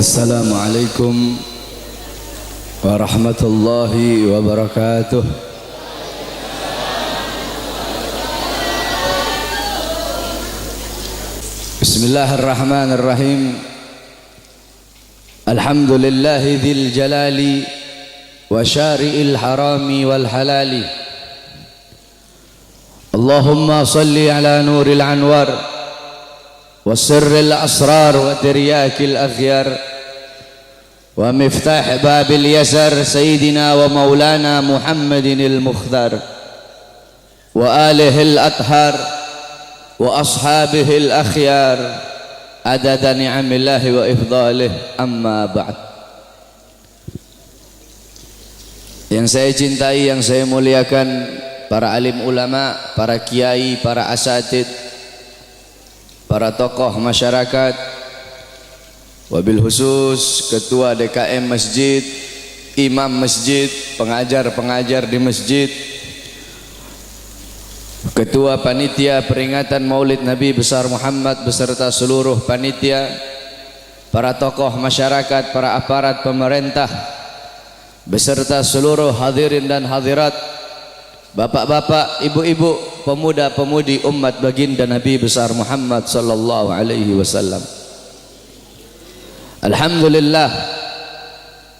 Assalamualaikum warahmatullahi wabarakatuh. Bismillahirrahmanirrahim. Alhamdulillahi dzil jalali wa syari'il harami wal halali. Allahumma salli ala nuril anwar وسر الأسرار وترياك الأخيار ومفتاح باب اليسر سيدنا ومولانا محمد المختار وآله الأطهار وأصحابه الأخيار عدد نعم الله وإفضاله أما بعد. Yang saya cintai, yang saya muliakan, para alim ulama, para kiai, para asatid, para tokoh masyarakat, wabil khusus ketua DKM masjid, imam masjid, pengajar-pengajar di masjid, ketua panitia peringatan Maulid Nabi besar Muhammad beserta seluruh panitia, para tokoh masyarakat, para aparat pemerintah beserta seluruh hadirin dan hadirat, bapak-bapak, ibu-ibu, pemuda-pemudi umat baginda Nabi besar Muhammad sallallahu alaihi wasallam. Alhamdulillah,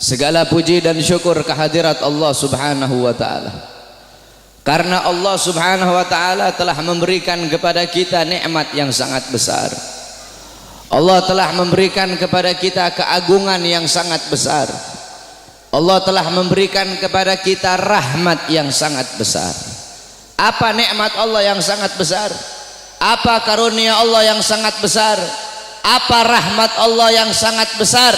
segala puji dan syukur kehadirat Allah Subhanahu wa taala. Karena Allah Subhanahu wa taala telah memberikan kepada kita nikmat yang sangat besar. Allah telah memberikan kepada kita keagungan yang sangat besar. Allah telah memberikan kepada kita rahmat yang sangat besar. Apa nikmat Allah yang sangat besar? Apa karunia Allah yang sangat besar? Apa rahmat Allah yang sangat besar?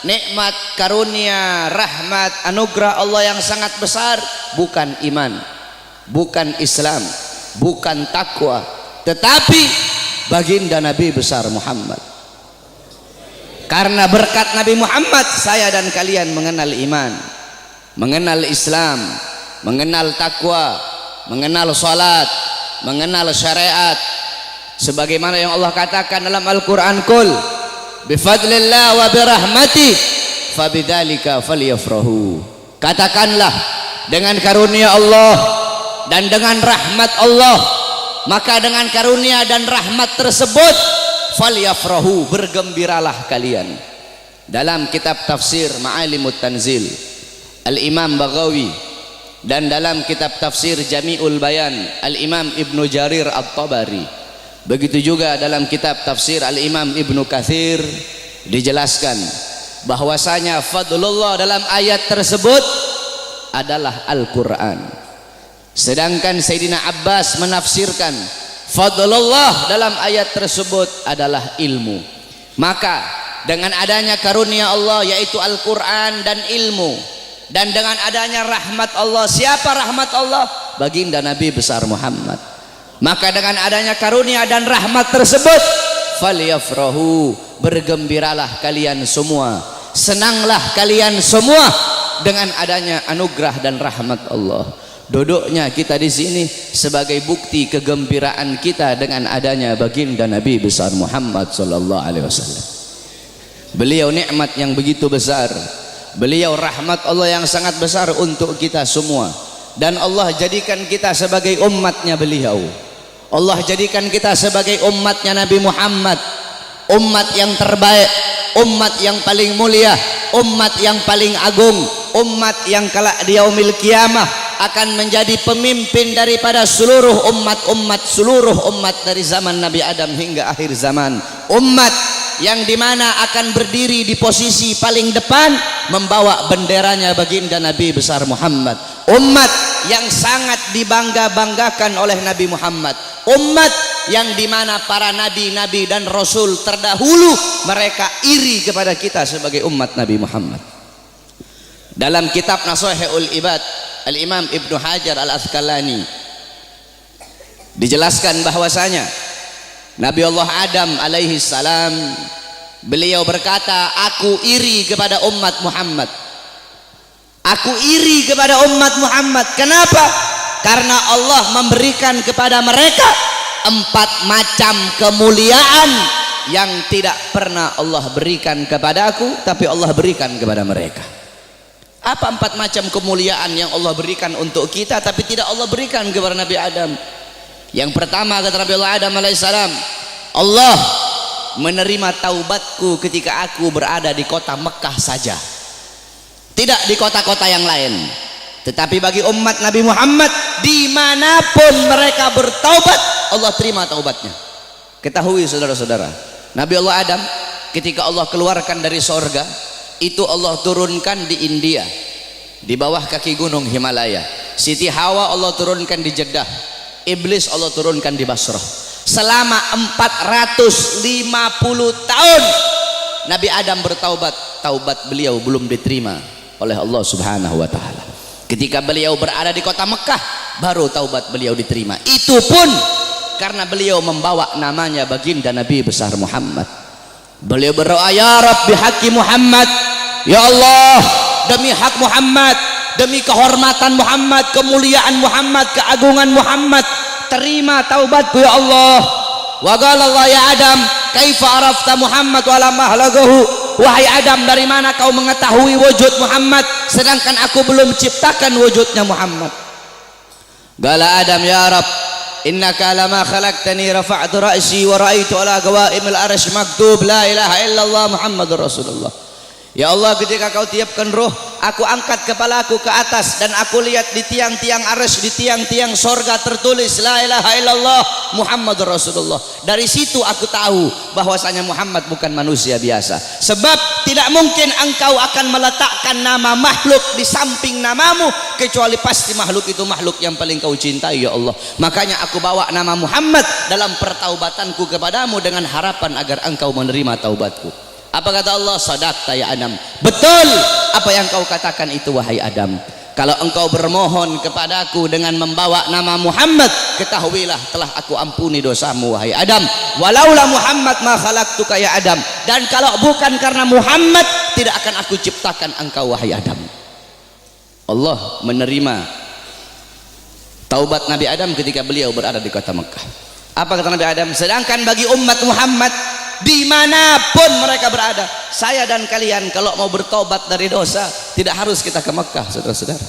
Nikmat, karunia, rahmat, anugerah Allah yang sangat besar bukan iman, bukan Islam, bukan takwa, tetapi baginda Nabi besar Muhammad. Karena berkat Nabi Muhammad saya dan kalian mengenal iman, mengenal Islam, mengenal takwa, mengenal salat, mengenal syariat. Sebagaimana yang Allah katakan dalam Al-Quran, Qul bifadlillah wa birahmati fabidzalika falyafrahu. Katakanlah, dengan karunia Allah dan dengan rahmat Allah, maka dengan karunia dan rahmat tersebut falyafrahu, bergembiralah kalian. Dalam kitab tafsir Ma'alimut Tanzil Al-Imam Baghawi dan dalam kitab tafsir Jami'ul Bayan Al-Imam Ibnu Jarir At-Tabari, begitu juga dalam kitab tafsir Al-Imam Ibnu Katsir, dijelaskan bahwasanya fadlullah dalam ayat tersebut adalah Al-Quran. Sedangkan Sayyidina Abbas menafsirkan fadlullah dalam ayat tersebut adalah ilmu. Maka dengan adanya karunia Allah yaitu Al-Quran dan ilmu, dan dengan adanya rahmat Allah, siapa rahmat Allah? Baginda Nabi besar Muhammad. Maka dengan adanya karunia dan rahmat tersebut falyafrahu, bergembiralah kalian semua, senanglah kalian semua dengan adanya anugerah dan rahmat Allah. Duduknya kita di sini sebagai bukti kegembiraan kita dengan adanya baginda Nabi besar Muhammad sallallahu alaihi wasallam. Beliau nikmat yang begitu besar, beliau rahmat Allah yang sangat besar untuk kita semua, dan Allah jadikan kita sebagai umatnya beliau. Allah jadikan kita sebagai umatnya Nabi Muhammad, umat yang terbaik, umat yang paling mulia, umat yang paling agung, umat yang kelak di yaumil qiyamah akan menjadi pemimpin daripada seluruh umat-umat, seluruh umat dari zaman Nabi Adam hingga akhir zaman. Umat yang dimana akan berdiri di posisi paling depan membawa benderanya baginda Nabi besar Muhammad. Umat yang sangat dibangga-banggakan oleh Nabi Muhammad. Umat yang dimana para nabi-nabi dan rasul terdahulu mereka iri kepada kita sebagai umat Nabi Muhammad. Dalam kitab Nashihul Ibad Al-Imam Ibnu Hajar Al-Asqalani dijelaskan bahwasanya Nabi Allah Adam alaihi salam, beliau berkata, aku iri kepada umat Muhammad, aku iri kepada umat Muhammad. Kenapa? Karena Allah memberikan kepada mereka 4 macam kemuliaan yang tidak pernah Allah berikan kepadaku tapi Allah berikan kepada mereka. Apa 4 macam kemuliaan yang Allah berikan untuk kita tapi tidak Allah berikan kepada Nabi Adam? Yang pertama, kata Nabi Allah Adam alaihissalam, Allah menerima taubatku ketika aku berada di kota Mekah saja, tidak di kota-kota yang lain. Tetapi bagi umat Nabi Muhammad, dimanapun mereka bertaubat, Allah terima taubatnya. Ketahui saudara-saudara, Nabi Allah Adam ketika Allah keluarkan dari sorga, itu Allah turunkan di India, di bawah kaki gunung Himalaya. Siti Hawa Allah turunkan di Jeddah, Iblis Allah turunkan di Basrah. Selama 450 tahun Nabi Adam bertaubat, taubat beliau belum diterima oleh Allah Subhanahu wa taala. Ketika beliau berada di kota Mekah, baru taubat beliau diterima. Itu pun karena beliau membawa namanya baginda Nabi besar Muhammad. Beliau berdoa, ya Rabb bihaqqi Muhammad, ya Allah, demi hak Muhammad, demi kehormatan Muhammad, kemuliaan Muhammad, keagungan Muhammad, terima taubatku ya Allah. Wa qala Allah ya Adam, kaifa arafta Muhammad wa lam ahlagahu? Wahai Adam, dari mana kau mengetahui wujud Muhammad sedangkan aku belum ciptakan wujudnya Muhammad? Qala Adam, ya Rabb, innaka lama khalaqtani rafa'tu ra'si wa ra'aitu ala qawaimil arsy maktub la ilaha illallah Muhammadur Rasulullah. Ya Allah, ketika kau tiupkan roh, aku angkat kepalaku ke atas dan aku lihat di tiang-tiang arsy, di tiang-tiang sorga tertulis la ilaha illallah Muhammadur Rasulullah. Dari situ aku tahu bahwasanya Muhammad bukan manusia biasa. Sebab tidak mungkin engkau akan meletakkan nama makhluk di samping namamu, kecuali pasti makhluk itu makhluk yang paling kau cintai ya Allah. Makanya aku bawa nama Muhammad dalam pertaubatanku kepadamu dengan harapan agar engkau menerima taubatku. Apa kata Allah? Sadaqta ya Adam, betul apa yang kau katakan itu wahai Adam. Kalau engkau bermohon kepadaku dengan membawa nama Muhammad, ketahuilah telah aku ampuni dosamu wahai Adam. Walaula Muhammad ma khalaqtuka ya Adam, dan kalau bukan karena Muhammad tidak akan aku ciptakan engkau wahai Adam. Allah menerima taubat Nabi Adam ketika beliau berada di kota Mekah. Apa kata Nabi Adam? Sedangkan bagi umat Muhammad, dimanapun mereka berada, saya dan kalian kalau mau bertobat dari dosa tidak harus kita ke Mekah, saudara-saudara.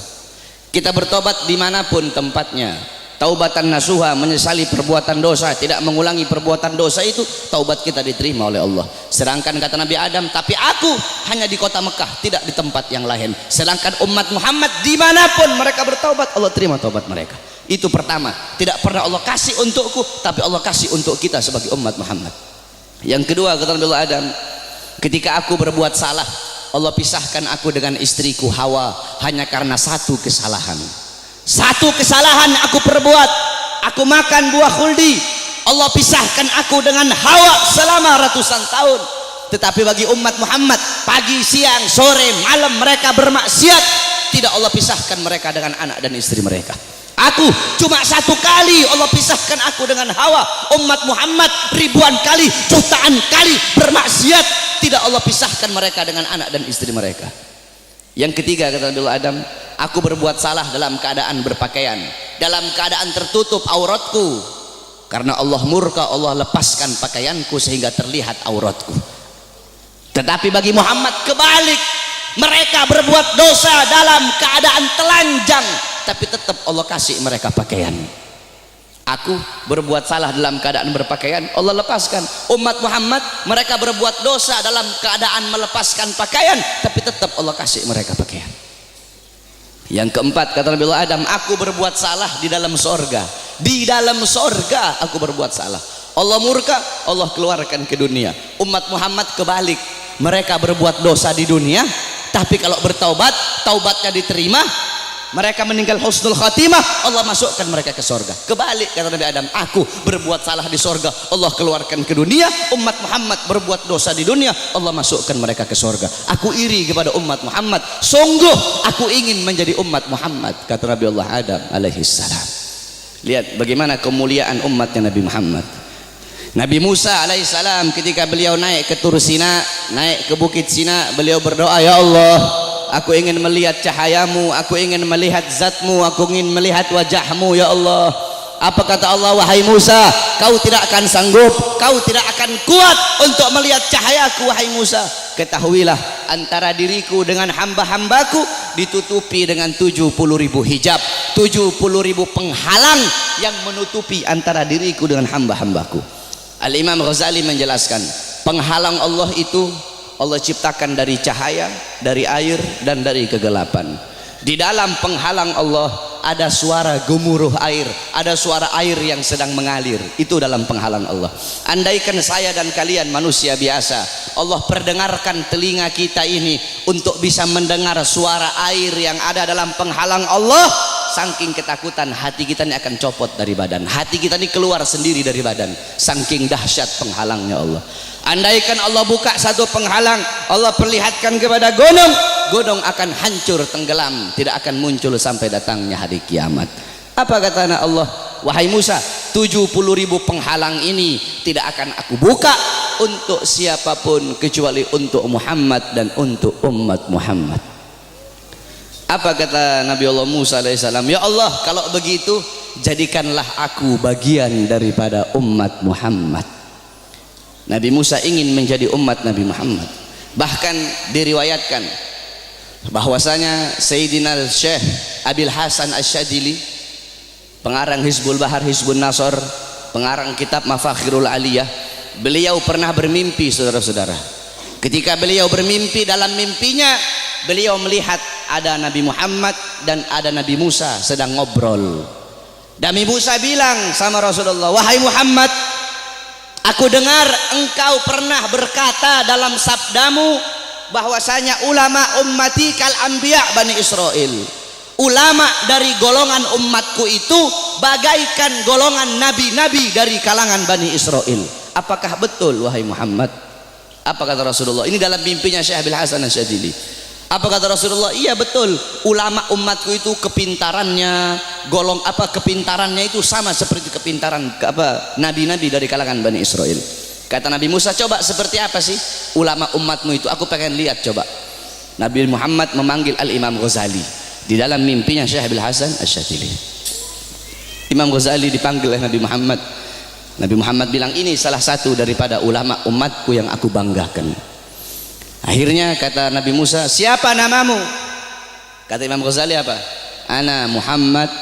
Kita bertobat dimanapun tempatnya. Taubatan nasuha, menyesali perbuatan dosa, tidak mengulangi perbuatan dosa, itu taubat kita diterima oleh Allah. Sedangkan kata Nabi Adam, tapi aku hanya di kota Mekah, tidak di tempat yang lain. Sedangkan umat Muhammad dimanapun mereka bertaubat, Allah terima taubat mereka. Itu pertama, tidak pernah Allah kasih untukku, tapi Allah kasih untuk kita sebagai umat Muhammad. Yang kedua, kata Nabi Allah Adam, ketika aku berbuat salah, Allah pisahkan aku dengan istriku Hawa hanya karena satu kesalahan. Satu kesalahan aku perbuat, aku makan buah khuldi, Allah pisahkan aku dengan Hawa selama ratusan tahun. Tetapi bagi umat Muhammad, pagi, siang, sore, malam mereka bermaksiat, tidak Allah pisahkan mereka dengan anak dan istri mereka. Aku cuma satu kali Allah pisahkan aku dengan Hawa. Umat Muhammad ribuan kali, jutaan kali bermaksiat, tidak Allah pisahkan mereka dengan anak dan istri mereka. Yang ketiga, kata Nabi Adam, aku berbuat salah dalam keadaan berpakaian, dalam keadaan tertutup auratku. Karena Allah murka, Allah lepaskan pakaianku sehingga terlihat auratku. Tetapi bagi Muhammad kebalik, mereka berbuat dosa dalam keadaan telanjang, tapi tetap Allah kasih mereka pakaian. Aku berbuat salah dalam keadaan berpakaian, Allah lepaskan. Umat Muhammad mereka berbuat dosa dalam keadaan melepaskan pakaian, tapi tetap Allah kasih mereka pakaian. Yang keempat, kata Nabi Adam, aku berbuat salah di dalam sorga. Di dalam sorga aku berbuat salah, Allah murka, Allah keluarkan ke dunia. Umat Muhammad kebalik, mereka berbuat dosa di dunia, tapi kalau bertaubat, taubatnya diterima, mereka meninggal husnul khatimah, Allah masukkan mereka ke sorga. Kebalik, kata Nabi Adam, aku berbuat salah di sorga, Allah keluarkan ke dunia. Umat Muhammad berbuat dosa di dunia, Allah masukkan mereka ke sorga. Aku iri kepada umat Muhammad, sungguh aku ingin menjadi umat Muhammad, kata Nabi Allah Adam alaihissalam. Lihat bagaimana kemuliaan umatnya Nabi Muhammad. Nabi Musa alaihissalam ketika beliau naik ke Tur Sina, naik ke bukit Sina, beliau berdoa, ya Allah, aku ingin melihat cahayamu, aku ingin melihat zatmu, aku ingin melihat wajahmu ya Allah. Apa kata Allah? Wahai Musa, kau tidak akan sanggup, kau tidak akan kuat untuk melihat cahayaku wahai Musa. Ketahuilah antara diriku dengan hamba-hambaku ditutupi dengan 70.000 hijab, 70.000 penghalang yang menutupi antara diriku dengan hamba-hambaku. Al-Imam Ghazali menjelaskan, penghalang Allah itu Allah ciptakan dari cahaya, dari air, dan dari kegelapan. Di dalam penghalang Allah ada suara gemuruh air, ada suara air yang sedang mengalir. Itu dalam penghalang Allah. Andaikan saya dan kalian manusia biasa, Allah perdengarkan telinga kita ini untuk bisa mendengar suara air yang ada dalam penghalang Allah, saking ketakutan hati kita ini akan copot dari badan, hati kita ini keluar sendiri dari badan, saking dahsyat penghalangnya Allah. Andaikan Allah buka satu penghalang, Allah perlihatkan kepada gunung, gunung akan hancur tenggelam, tidak akan muncul sampai datangnya hari kiamat. Apa kata Allah? Wahai Musa, 70.000 penghalang ini tidak akan aku buka untuk siapapun kecuali untuk Muhammad dan untuk umat Muhammad. Apa kata Nabi Allah Musa alaihissalam? Ya Allah, kalau begitu jadikanlah aku bagian daripada umat Muhammad. Nabi Musa ingin menjadi umat Nabi Muhammad. Bahkan diriwayatkan bahwasanya Sayyidina Syekh Abil Hasan Asyadili, pengarang Hizbul Bahar, Hizbun Nasr, pengarang kitab Mafakhirul Aliyah, beliau pernah bermimpi, saudara-saudara. Ketika beliau bermimpi, dalam mimpinya beliau melihat ada Nabi Muhammad dan ada Nabi Musa sedang ngobrol. Nabi Musa bilang sama Rasulullah, wahai Muhammad, aku dengar engkau pernah berkata dalam sabdamu bahwasanya ulama ummati kal anbiya Bani Israel. Ulama dari golongan umatku itu bagaikan golongan nabi-nabi dari kalangan Bani Israel. Apakah betul wahai Muhammad? Apa kata Rasulullah? Ini dalam mimpinya Syekh Abil Hasan Asyadili. Apa kata Rasulullah? Iya betul, ulama umatku itu kepintarannya kepintarannya itu sama seperti kepintaran nabi-nabi dari kalangan Bani Israel. Kata Nabi Musa, coba seperti apa sih ulama umatmu itu? Aku pengen lihat coba. Nabi Muhammad memanggil Al-Imam Ghazali di dalam mimpinya Syekh Abil Hasan Asyadili. Imam Ghazali dipanggil oleh Nabi Muhammad. Nabi Muhammad bilang, ini salah satu daripada ulama umatku yang aku banggakan. Akhirnya kata Nabi Musa, siapa namamu? Kata Imam Ghazali apa? Ana Muhammad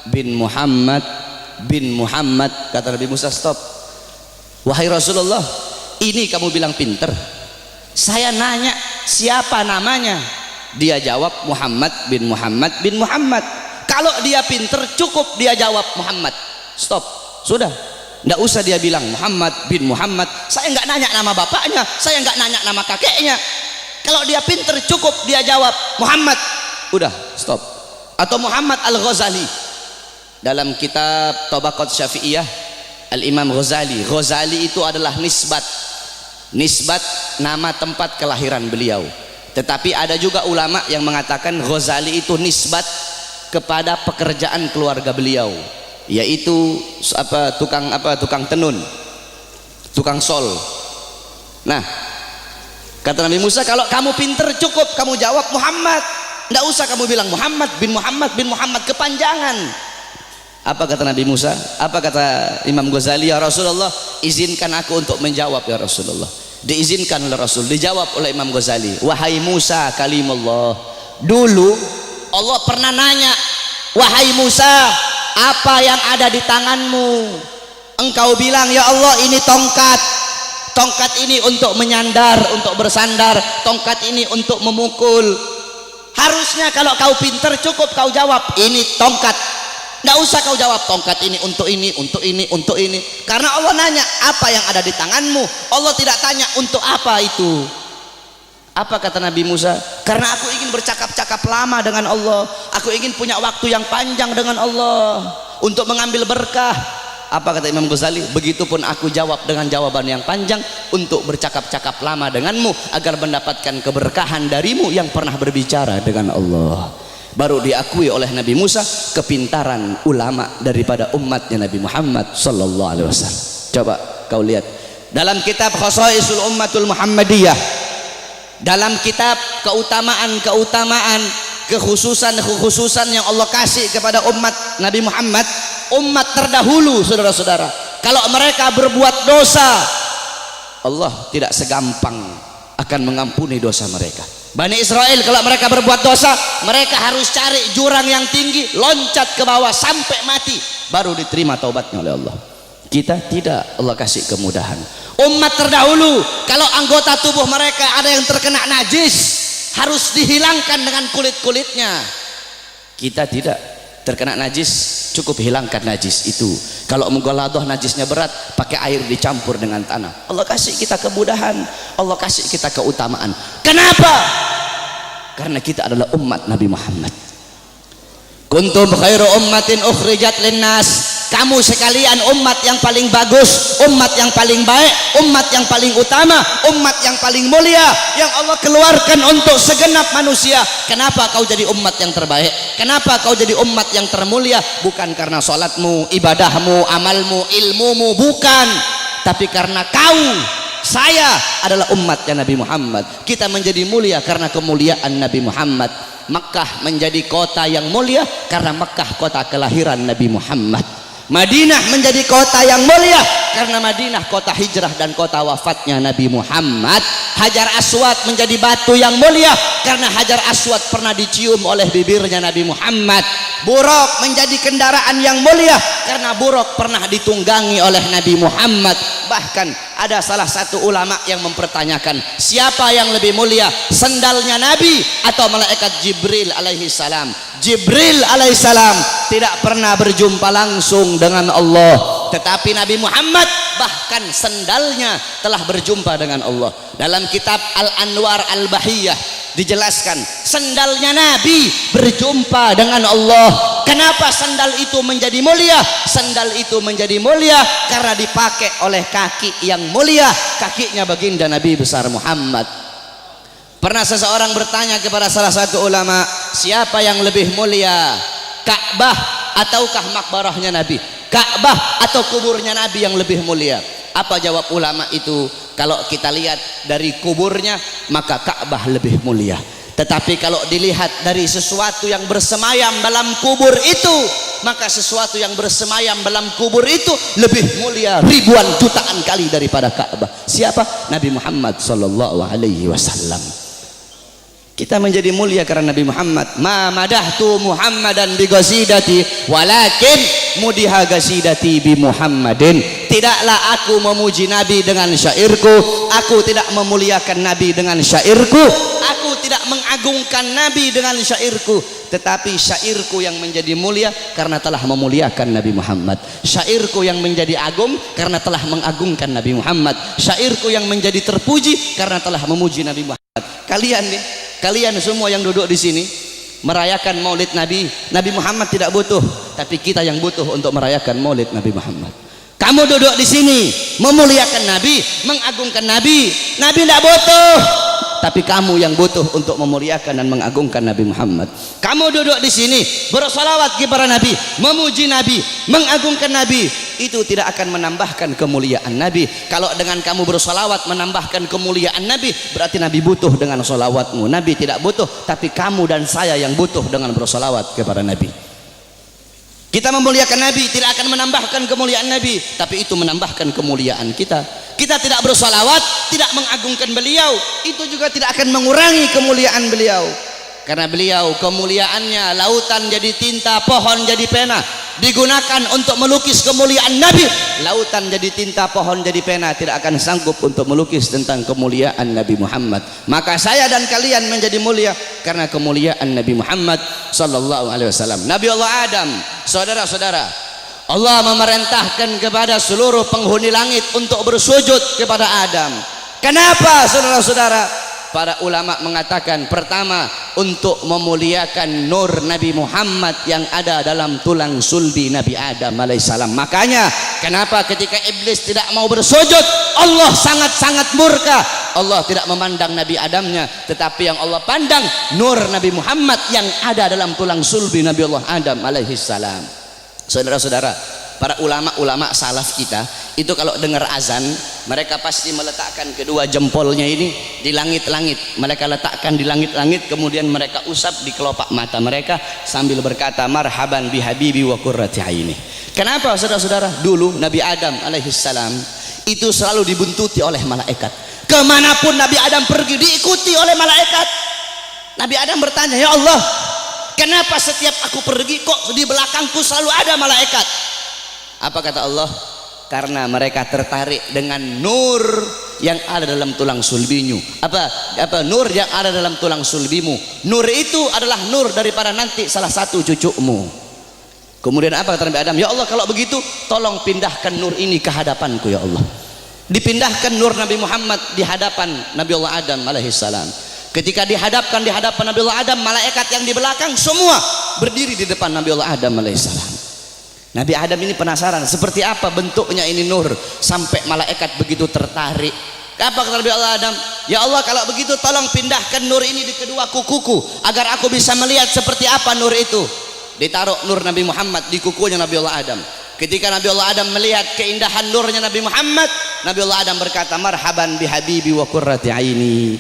bin Muhammad bin Muhammad. Kata Nabi Musa, stop. Wahai Rasulullah, ini kamu bilang pinter. Saya nanya siapa namanya. Dia jawab Muhammad bin Muhammad bin Muhammad. Kalau dia pinter cukup dia jawab Muhammad. Stop, sudah. Nggak usah dia bilang Muhammad bin Muhammad. Saya nggak nanya nama bapaknya, saya nggak nanya nama kakeknya. Kalau dia pinter cukup dia jawab Muhammad. Udah, stop. Atau Muhammad Al-Ghazali dalam kitab Tabaqat Syafi'iyah, Al-Imam Ghazali. Ghazali itu adalah nisbat nama tempat kelahiran beliau. Tetapi ada juga ulama yang mengatakan Ghazali itu nisbat kepada pekerjaan keluarga beliau, yaitu tukang tenun, tukang sol. Nah, kata Nabi Musa, kalau kamu pinter cukup kamu jawab Muhammad, nggak usah kamu bilang Muhammad bin Muhammad bin Muhammad, kepanjangan. Apa kata Nabi Musa? Apa kata Imam Ghazali? Ya Rasulullah, izinkan aku untuk menjawab ya Rasulullah. Diizinkan oleh Rasul, dijawab oleh Imam Ghazali, wahai Musa kalimullah. Dulu Allah pernah nanya, wahai Musa, apa yang ada di tanganmu? Engkau bilang, ya Allah ini tongkat. Tongkat ini untuk menyandar, untuk bersandar. Tongkat ini untuk memukul. Harusnya kalau kau pinter cukup kau jawab ini tongkat. Nggak usah kau jawab tongkat ini untuk ini, untuk ini, untuk ini. Karena Allah nanya apa yang ada di tanganmu. Allah tidak tanya untuk apa itu. Apa kata Nabi Musa? Karena aku ingin bercakap-cakap lama dengan Allah. Aku ingin punya waktu yang panjang dengan Allah untuk mengambil berkah. Apa kata Imam Ghazali? Begitupun aku jawab dengan jawaban yang panjang untuk bercakap-cakap lama denganmu agar mendapatkan keberkahan darimu yang pernah berbicara dengan Allah. Baru diakui oleh Nabi Musa kepintaran ulama daripada umatnya Nabi Muhammad sallallahu alaihi wasallam. Coba kau lihat dalam kitab Khasaisul Ummatul Muhammadiyah, dalam kitab keutamaan-keutamaan, kekhususan yang Allah kasih kepada umat Nabi Muhammad, umat terdahulu, saudara-saudara, kalau mereka berbuat dosa, Allah tidak segampang akan mengampuni dosa mereka. Bani Israel kalau mereka berbuat dosa, mereka harus cari jurang yang tinggi, loncat ke bawah sampai mati, baru diterima taubatnya oleh Allah. Kita tidak, Allah kasih kemudahan. Umat terdahulu kalau anggota tubuh mereka ada yang terkena najis, harus dihilangkan dengan kulit-kulitnya. Kita tidak, terkena najis cukup hilangkan najis itu. Kalau menggoladoh najisnya berat, pakai air dicampur dengan tanah. Allah kasih kita kemudahan, Allah kasih kita keutamaan. Kenapa? Karena kita adalah umat Nabi Muhammad. Kuntum khairu ummatin ukhrijat linnas. Kamu sekalian umat yang paling bagus, umat yang paling baik, umat yang paling utama, umat yang paling mulia, yang Allah keluarkan untuk segenap manusia. Kenapa kau jadi umat yang terbaik? Kenapa kau jadi umat yang termulia? Bukan karena salatmu, ibadahmu, amalmu, ilmumu, bukan. Tapi karena kau, saya adalah umatnya Nabi Muhammad. Kita menjadi mulia karena kemuliaan Nabi Muhammad. Makkah menjadi kota yang mulia karena Makkah kota kelahiran Nabi Muhammad. Madinah menjadi kota yang mulia karena Madinah kota hijrah dan kota wafatnya Nabi Muhammad. Hajar Aswad menjadi batu yang mulia karena Hajar Aswad pernah dicium oleh bibirnya Nabi Muhammad. Buraq menjadi kendaraan yang mulia karena Buraq pernah ditunggangi oleh Nabi Muhammad. Bahkan ada salah satu ulama yang mempertanyakan, siapa yang lebih mulia, sendalnya Nabi atau malaikat Jibril alaihi salam? Jibril alaihi salam tidak pernah berjumpa langsung dengan Allah, tetapi Nabi Muhammad bahkan sendalnya telah berjumpa dengan Allah. Dalam kitab Al-Anwar Al-Bahiyah dijelaskan sendalnya Nabi berjumpa dengan Allah. Kenapa sandal itu menjadi mulia? Sandal itu menjadi mulia karena dipakai oleh kaki yang mulia, kakinya baginda Nabi besar Muhammad. Pernah seseorang bertanya kepada salah satu ulama, siapa yang lebih mulia, Ka'bah ataukah makbarahnya Nabi? Ka'bah atau kuburnya Nabi yang lebih mulia? Apa jawab ulama itu? Kalau kita lihat dari kuburnya, maka Ka'bah lebih mulia. Tetapi kalau dilihat dari sesuatu yang bersemayam dalam kubur itu, maka sesuatu yang bersemayam dalam kubur itu lebih mulia ribuan jutaan kali daripada Ka'bah. Siapa? Nabi Muhammad sallallahu alaihi wasallam. Kita menjadi mulia karena Nabi Muhammad. Ma madahtu Muhammadan bi qasidati walakin mudiha qasidati bi Muhammadin. Tidaklah aku memuji Nabi dengan syairku, aku tidak memuliakan Nabi dengan syairku, aku tidak mengagungkan Nabi dengan syairku, tetapi syairku yang menjadi mulia karena telah memuliakan Nabi Muhammad. Syairku yang menjadi agung karena telah mengagungkan Nabi Muhammad. Syairku yang menjadi terpuji karena telah memuji Nabi Muhammad. Kalian nih, kalian semua yang duduk di sini merayakan Maulid Nabi. Nabi Muhammad tidak butuh, tapi kita yang butuh untuk merayakan Maulid Nabi Muhammad. Kamu duduk di sini memuliakan Nabi, mengagungkan Nabi. Nabi tidak butuh, tapi kamu yang butuh untuk memuliakan dan mengagungkan Nabi Muhammad. Kamu duduk di sini bersolawat kepada Nabi, memuji Nabi, mengagungkan Nabi. Itu tidak akan menambahkan kemuliaan Nabi. Kalau dengan kamu bersolawat menambahkan kemuliaan Nabi, berarti Nabi butuh dengan solawatmu. Nabi tidak butuh, tapi kamu dan saya yang butuh dengan bersolawat kepada Nabi. Kita memuliakan Nabi tidak akan menambahkan kemuliaan Nabi, tapi itu menambahkan kemuliaan kita. Kita tidak bersolawat, tidak mengagungkan beliau, itu juga tidak akan mengurangi kemuliaan beliau. Karena beliau kemuliaannya lautan jadi tinta, pohon jadi pena, digunakan untuk melukis kemuliaan Nabi. Lautan jadi tinta, pohon jadi pena, tidak akan sanggup untuk melukis tentang kemuliaan Nabi Muhammad. Maka saya dan kalian menjadi mulia karena kemuliaan Nabi Muhammad sallallahu alaihi wasallam. Nabi Allah Adam, saudara-saudara, Allah memerintahkan kepada seluruh penghuni langit untuk bersujud kepada Adam. Kenapa, saudara-saudara? Para ulama mengatakan, pertama, untuk memuliakan nur Nabi Muhammad yang ada dalam tulang sulbi Nabi Adam alaihissalam. Makanya kenapa ketika iblis tidak mau bersujud, Allah sangat-sangat murka. Allah tidak memandang Nabi Adamnya, tetapi yang Allah pandang nur Nabi Muhammad yang ada dalam tulang sulbi Nabi Allah Adam alaihissalam. Saudara-saudara, para ulama-ulama salaf kita itu kalau dengar azan mereka pasti meletakkan kedua jempolnya ini di langit-langit, mereka letakkan di langit-langit, kemudian mereka usap di kelopak mata mereka sambil berkata marhaban bihabibi wa qurrati aini. Kenapa saudara-saudara? Dulu Nabi Adam alaihissalam itu selalu dibuntuti oleh malaikat, kemanapun Nabi Adam pergi diikuti oleh malaikat. Nabi Adam bertanya, ya Allah, kenapa setiap aku pergi kok di belakangku selalu ada malaikat? Apa kata Allah? Karena mereka tertarik dengan nur yang ada dalam tulang sulbimu. Apa nur yang ada dalam tulang sulbimu? Nur itu adalah nur daripada nanti salah satu cucumu. Kemudian apa kata Nabi Adam? Ya Allah, kalau begitu tolong pindahkan nur ini ke hadapanku ya Allah. Dipindahkan nur Nabi Muhammad di hadapan Nabi Allah Adam alaihissalam. Ketika dihadapkan di hadapan Nabi Allah Adam, malaikat yang di belakang semua berdiri di depan Nabi Allah Adam alaihissalam. Nabi Adam ini penasaran seperti apa bentuknya ini nur sampai malaikat begitu tertarik. Apa kata Nabi Allah Adam? Ya Allah, kalau begitu tolong pindahkan nur ini di kedua kukuku agar aku bisa melihat seperti apa nur itu. Ditaruh nur Nabi Muhammad di kukunya Nabi Allah Adam. Ketika Nabi Allah Adam melihat keindahan nurnya Nabi Muhammad, Nabi Allah Adam berkata marhaban bihabibi wa qurrati aini.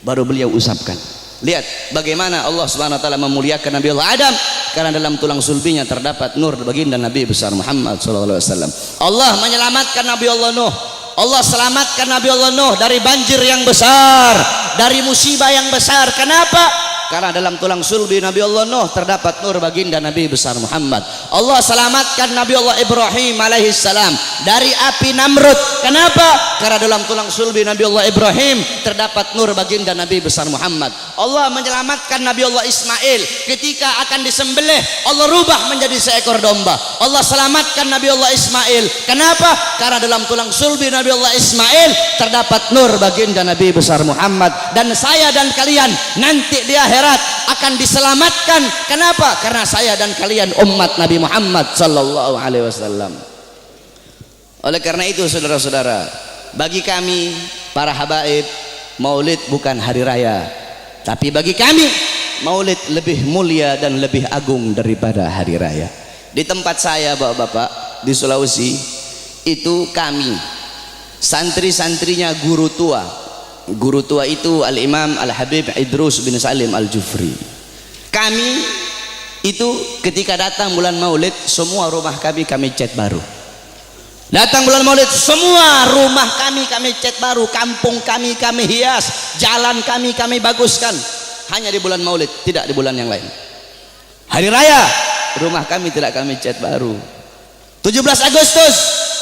Baru beliau usapkan. Lihat bagaimana Allah Subhanahu wa taala memuliakan Nabi Allah Adam karena dalam tulang sulbinya terdapat nur baginda Nabi besar Muhammad sallallahu alaihi wasallam. Allah menyelamatkan Nabi Allah Nuh. Allah selamatkan Nabi Allah Nuh dari banjir yang besar, dari musibah yang besar. Kenapa? Karena dalam tulang sulbi Nabi Allah Nuh terdapat nur baginda Nabi besar Muhammad. Allah selamatkan Nabi Allah Ibrahim alaihissalam dari api Namrud. Kenapa? Karena dalam tulang sulbi Nabi Allah Ibrahim terdapat nur baginda Nabi besar Muhammad. Allah menyelamatkan Nabi Allah Ismail ketika akan disembelih, Allah rubah menjadi seekor domba. Allah selamatkan Nabi Allah Ismail. Kenapa? Karena dalam tulang sulbi Nabi Allah Ismail terdapat nur baginda Nabi besar Muhammad. Dan saya dan kalian nanti di akhirat akan diselamatkan. Kenapa? Karena saya dan kalian umat Nabi Muhammad sallallahu alaihi wasallam. Oleh karena itu saudara-saudara, bagi kami para habaib, maulid bukan hari raya, tapi bagi kami maulid lebih mulia dan lebih agung daripada hari raya. Di tempat saya bapak-bapak di Sulawesi itu kami santri-santrinya guru tua. Guru tua itu Al-Imam Al-Habib Idrus bin Salim Al-Jufri. Kami itu ketika datang bulan maulid, semua rumah kami cat baru. Datang bulan maulid, semua rumah kami cat baru, kampung kami hias, jalan kami baguskan. Hanya di bulan maulid, tidak di bulan yang lain. Hari raya, rumah kami tidak kami cat baru. 17 Agustus,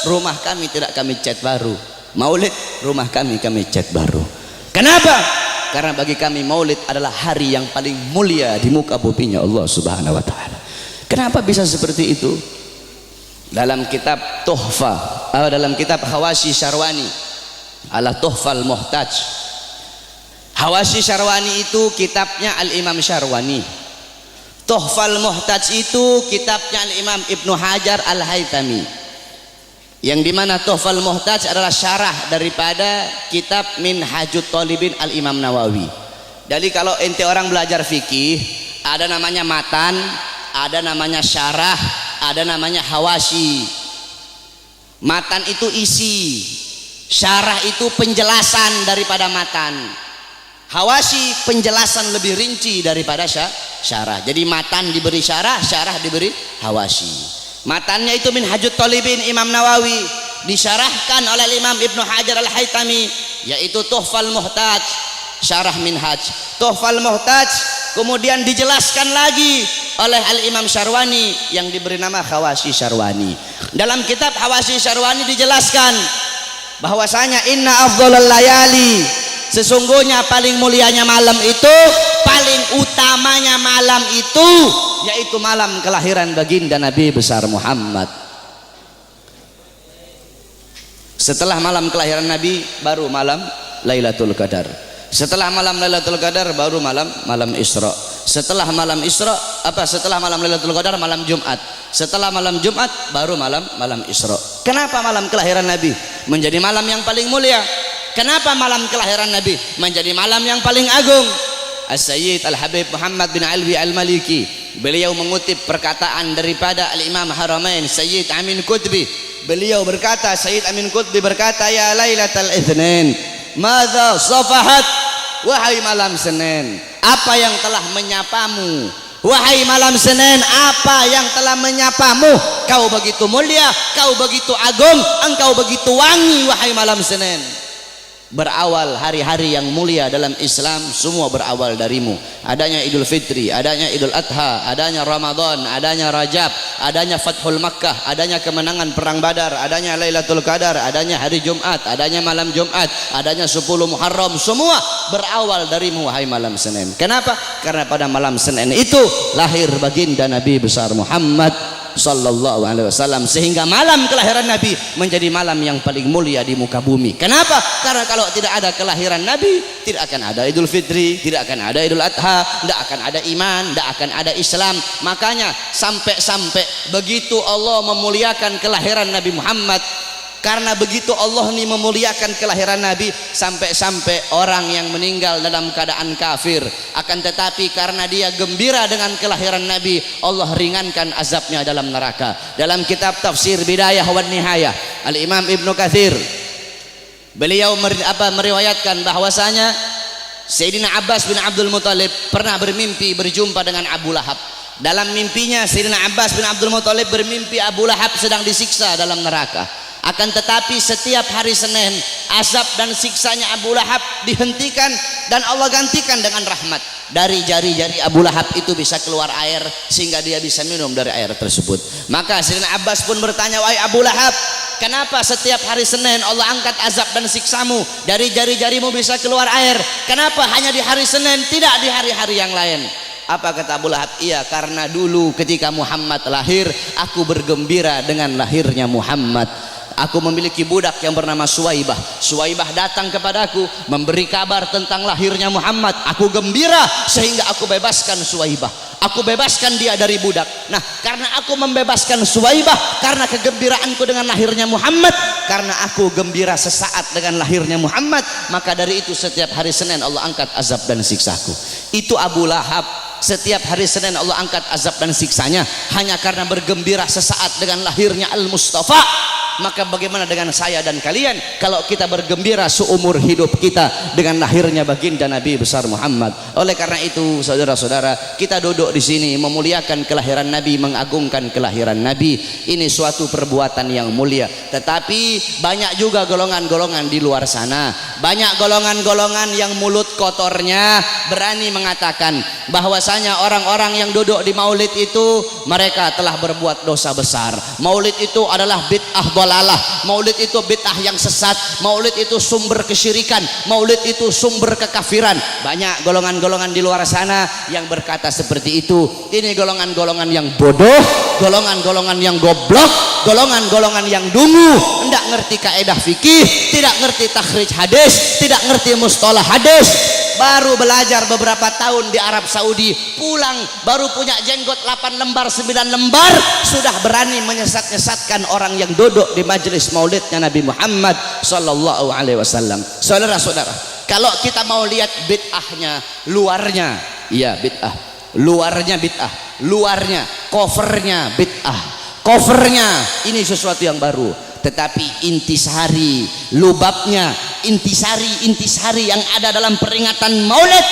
rumah kami tidak kami cat baru. Maulid, rumah kami cat baru. Kenapa? Karena bagi kami maulid adalah hari yang paling mulia di muka buminya Allah Subhanahu wa taala. Kenapa bisa seperti itu? Dalam kitab Tuhfa, dalam kitab Hawashi Syarwani ala Tuhfal Muhtaj. Hawashi Syarwani itu kitabnya Al-Imam Syarwani. Tuhfal Muhtaj itu kitabnya Al-Imam Ibnu Hajar Al-Haytami. Yang dimana Tuhfal Muhtaj adalah syarah daripada kitab Minhajut Thalibin Al-Imam Nawawi. Jadi kalau ente orang belajar fikih, ada namanya matan, ada namanya syarah, ada namanya hawashi. Matan itu isi, syarah itu penjelasan daripada matan, hawashi penjelasan lebih rinci daripada syarah. Jadi matan diberi syarah, syarah diberi hawashi. Matannya itu Minhajut Thalibin Imam Nawawi, disyarahkan oleh Imam Ibnu Hajar Al-Haytami, yaitu Tuhfal Muhtaj, syarah Minhaj. Tuhfal Muhtaj kemudian dijelaskan lagi oleh Al-Imam Syarwani yang diberi nama Hawashi Syarwani. Dalam kitab Hawashi Syarwani dijelaskan bahwasanya inna afdhalal layali, sesungguhnya paling mulianya malam itu, paling utamanya malam itu yaitu malam kelahiran baginda Nabi besar Muhammad. Setelah malam kelahiran Nabi baru malam Lailatul Qadar. Setelah malam Lailatul Qadar baru malam Isra. Setelah malam Isra setelah malam Lailatul Qadar malam Jumat. Setelah malam Jumat baru malam Isra. Kenapa malam kelahiran Nabi menjadi malam yang paling mulia? Kenapa malam kelahiran Nabi menjadi malam yang paling agung? As-Sayyid Al-Habib Muhammad bin Alwi Al-Maliki, beliau mengutip perkataan daripada Al-Imam Haramain Sayyid Amin Qutbi beliau berkata, Sayyid Amin Qutbi berkata, ya Lailatul Itsnin, madza safahat, wahai malam Senin, apa yang telah menyapamu? Wahai malam Senin, apa yang telah menyapamu? Kau begitu mulia, kau begitu agung, engkau begitu wangi, wahai malam Senin. Berawal hari-hari yang mulia dalam Islam, semua berawal darimu. Adanya Idul Fitri, adanya Idul Adha, adanya Ramadan, adanya Rajab, adanya Fathul Makkah, adanya kemenangan perang Badar, adanya Lailatul Qadar, adanya hari Jumat, adanya malam Jumat, adanya 10 Muharram, semua berawal darimu wahai malam Senin. Kenapa? Karena pada malam Senin itu lahir baginda Nabi besar Muhammad sallallahu alaihi wasallam, sehingga malam kelahiran Nabi menjadi malam yang paling mulia di muka bumi. Kenapa? Karena kalau tidak ada kelahiran Nabi, tidak akan ada Idul Fitri, tidak akan ada Idul Adha, tidak akan ada iman, tidak akan ada Islam. Makanya sampai-sampai begitu Allah memuliakan kelahiran Nabi Muhammad, karena begitu Allah ini memuliakan kelahiran Nabi, sampai-sampai orang yang meninggal dalam keadaan kafir, akan tetapi karena dia gembira dengan kelahiran Nabi, Allah ringankan azabnya dalam neraka. Dalam kitab tafsir Bidayah wan Nihayah, Al-Imam Ibnu Katsir beliau meriwayatkan bahwasanya Sayyidina Abbas bin Abdul Muthalib pernah bermimpi berjumpa dengan Abu Lahab. Dalam mimpinya Sayyidina Abbas bin Abdul Muthalib bermimpi Abu Lahab sedang disiksa dalam neraka. Akan tetapi setiap hari Senin azab dan siksanya Abu Lahab dihentikan dan Allah gantikan dengan rahmat. Dari jari-jari Abu Lahab itu bisa keluar air sehingga dia bisa minum dari air tersebut. Maka Sayyidina Abbas pun bertanya, wahai Abu Lahab, kenapa setiap hari Senin Allah angkat azab dan siksamu? Dari jari-jarimu bisa keluar air, kenapa hanya di hari Senin, tidak di hari-hari yang lain? Apa kata Abu Lahab? Iya, karena dulu ketika Muhammad lahir, aku bergembira dengan lahirnya Muhammad. Aku memiliki budak yang bernama Suwaibah. Suwaibah datang kepadaku memberi kabar tentang lahirnya Muhammad. Aku gembira sehingga aku bebaskan Suwaibah. Aku bebaskan dia dari budak. Nah, karena aku membebaskan Suwaibah, karena kegembiraanku dengan lahirnya Muhammad, karena aku gembira sesaat dengan lahirnya Muhammad, maka dari itu setiap hari Senin Allah angkat azab dan siksaku. Itu Abu Lahab. Setiap hari Senin Allah angkat azab dan siksanya hanya karena bergembira sesaat dengan lahirnya Al-Mustafa. Maka bagaimana dengan saya dan kalian kalau kita bergembira seumur hidup kita dengan lahirnya baginda Nabi besar Muhammad? Oleh karena itu, saudara-saudara, kita duduk di sini memuliakan kelahiran Nabi, mengagungkan kelahiran Nabi. Ini suatu perbuatan yang mulia. Tetapi banyak juga golongan-golongan di luar sana, banyak golongan-golongan yang mulut kotornya berani mengatakan bahwasanya orang-orang yang duduk di maulid itu mereka telah berbuat dosa besar. Maulid itu adalah bid'ah dalalah, maulid itu bid'ah yang sesat, maulid itu sumber kesyirikan, maulid itu sumber kekafiran. Banyak golongan-golongan di luar sana yang berkata seperti itu. Ini golongan-golongan yang bodoh, golongan-golongan yang goblok, golongan-golongan yang dungu, tidak ngerti kaidah fikih, tidak ngerti takhrij hadis, tidak ngerti mustalah hadis. Baru belajar beberapa tahun di Arab Saudi, pulang baru punya jenggot 8 lembar 9 lembar, sudah berani menyesat-nyesatkan orang yang duduk di majelis maulidnya Nabi Muhammad sallallahu alaihi wasallam. Saudara-saudara, kalau kita mau lihat bid'ahnya, luarnya iya bid'ah, luarnya bid'ah, luarnya covernya bid'ah, covernya ini sesuatu yang baru, tetapi intisari, lubabnya, intisari yang ada dalam peringatan maulid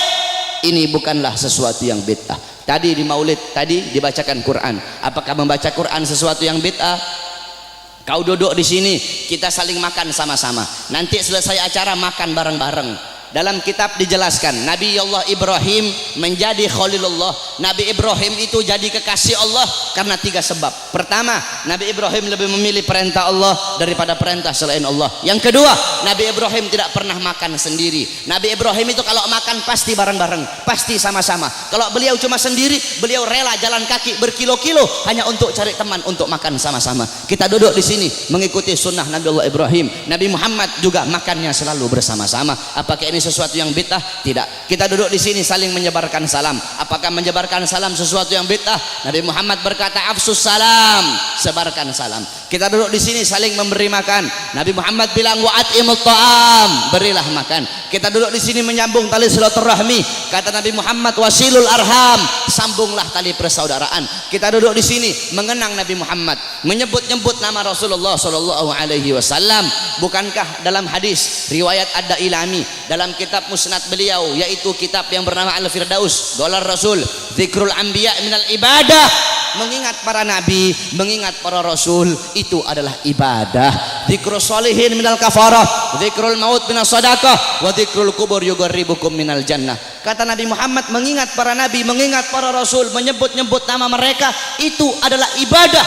ini bukanlah sesuatu yang bid'ah. Tadi di maulid tadi dibacakan Quran. Apakah membaca Quran sesuatu yang bid'ah? Kau duduk di sini, kita saling makan sama-sama. Nanti selesai acara makan bareng-bareng. Dalam kitab dijelaskan Nabi Allah Ibrahim menjadi Khalilullah. Nabi Ibrahim itu jadi kekasih Allah karena 3 sebab. Pertama, Nabi Ibrahim lebih memilih perintah Allah daripada perintah selain Allah. Yang kedua, Nabi Ibrahim tidak pernah makan sendiri. Nabi Ibrahim itu kalau makan pasti bareng-bareng, pasti sama-sama. Kalau beliau cuma sendiri, beliau rela jalan kaki berkilo-kilo hanya untuk cari teman untuk makan sama-sama. Kita duduk di sini mengikuti sunnah Nabi Allah Ibrahim. Nabi Muhammad juga makannya selalu bersama-sama. Apakah ini sesuatu yang bid'ah? Tidak. Kita duduk di sini saling menyebarkan salam. Apakah menyebarkan salam sesuatu yang bid'ah? Nabi Muhammad berkata, afsus salam, sebarkan salam. Kita duduk di sini saling memberi makan. Nabi Muhammad bilang wa at'imut ta'am, berilah makan. Kita duduk di sini menyambung tali silaturahmi. Kata Nabi Muhammad wasilul arham, sambunglah tali persaudaraan. Kita duduk di sini mengenang Nabi Muhammad, menyebut-nyebut nama Rasulullah sallallahu alaihi wasallam. Bukankah dalam hadis riwayat Ad-Dailami dalam kitab musnad beliau, yaitu kitab yang bernama Al-Firdaus, Dolar Rasul, Zikrul Anbiya minal ibadah, mengingat para nabi, mengingat para rasul itu adalah ibadah. Zikrul sholihin minal kafarah, zikrul maut minas sadaqah, wa zikrul kubur yugarribukum minal jannah. Kata Nabi Muhammad, mengingat para nabi, mengingat para rasul, menyebut-nyebut nama mereka itu adalah ibadah.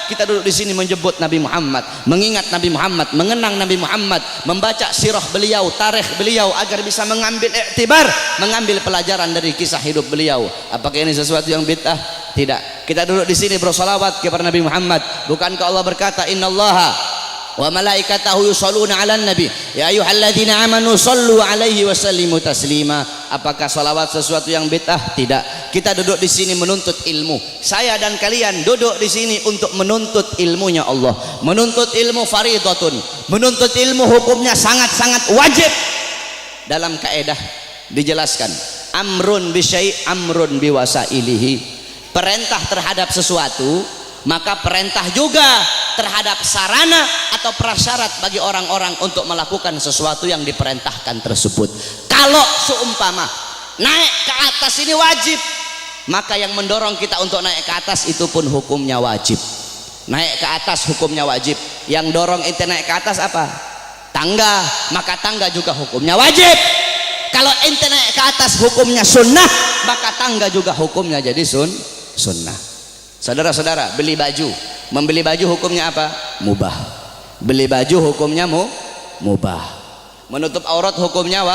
Kita duduk di sini menyebut Nabi Muhammad, mengingat Nabi Muhammad, mengenang Nabi Muhammad, membaca sirah beliau, tarikh beliau agar bisa mengambil iktibar, mengambil pelajaran dari kisah hidup beliau. Apakah ini sesuatu yang bid'ah? Tidak. Kita duduk di sini bersolawat kepada Nabi Muhammad. Bukankah Allah berkata, innallaha wa malaikatahu yusholluna 'alan nabi ya ayyuhalladzina amanu shollu 'alaihi wa sallimu taslima. Apakah salawat sesuatu yang bid'ah? Tidak. Kita duduk di sini menuntut ilmu. Saya dan kalian duduk di sini untuk menuntut ilmunya Allah. Menuntut ilmu fardhatun. Menuntut ilmu hukumnya sangat-sangat wajib. Dalam kaidah dijelaskan, amrun bi syai' amrun bi wasailihi. Perintah terhadap sesuatu, maka perintah juga terhadap sarana atau prasyarat bagi orang-orang untuk melakukan sesuatu yang diperintahkan tersebut. Kalau seumpama naik ke atas ini wajib, maka yang mendorong kita untuk naik ke atas itu pun hukumnya wajib. Naik ke atas hukumnya wajib. Yang dorong ente naik ke atas apa? Tangga, maka tangga juga hukumnya wajib. Kalau ente naik ke atas hukumnya sunnah, maka tangga juga hukumnya jadi sunnah. Saudara-saudara, beli baju, membeli baju hukumnya apa? Mubah. Beli baju hukumnya mubah. Menutup aurat hukumnya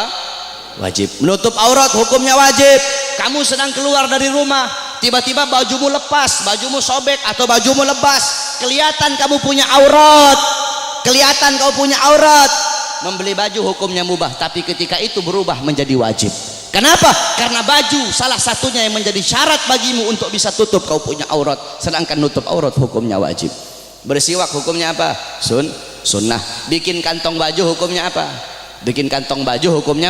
wajib. Menutup aurat hukumnya wajib. Kamu sedang keluar dari rumah, tiba-tiba bajumu lepas, bajumu sobek atau bajumu lebas, kelihatan kamu punya aurat. Kelihatan kamu punya aurat. Membeli baju hukumnya mubah, tapi ketika itu berubah menjadi wajib. Kenapa? Karena baju salah satunya yang menjadi syarat bagimu untuk bisa tutup kau punya aurat, sedangkan nutup aurat hukumnya wajib. Bersiwak hukumnya apa? Sunnah. Bikin kantong baju hukumnya apa? Bikin kantong baju hukumnya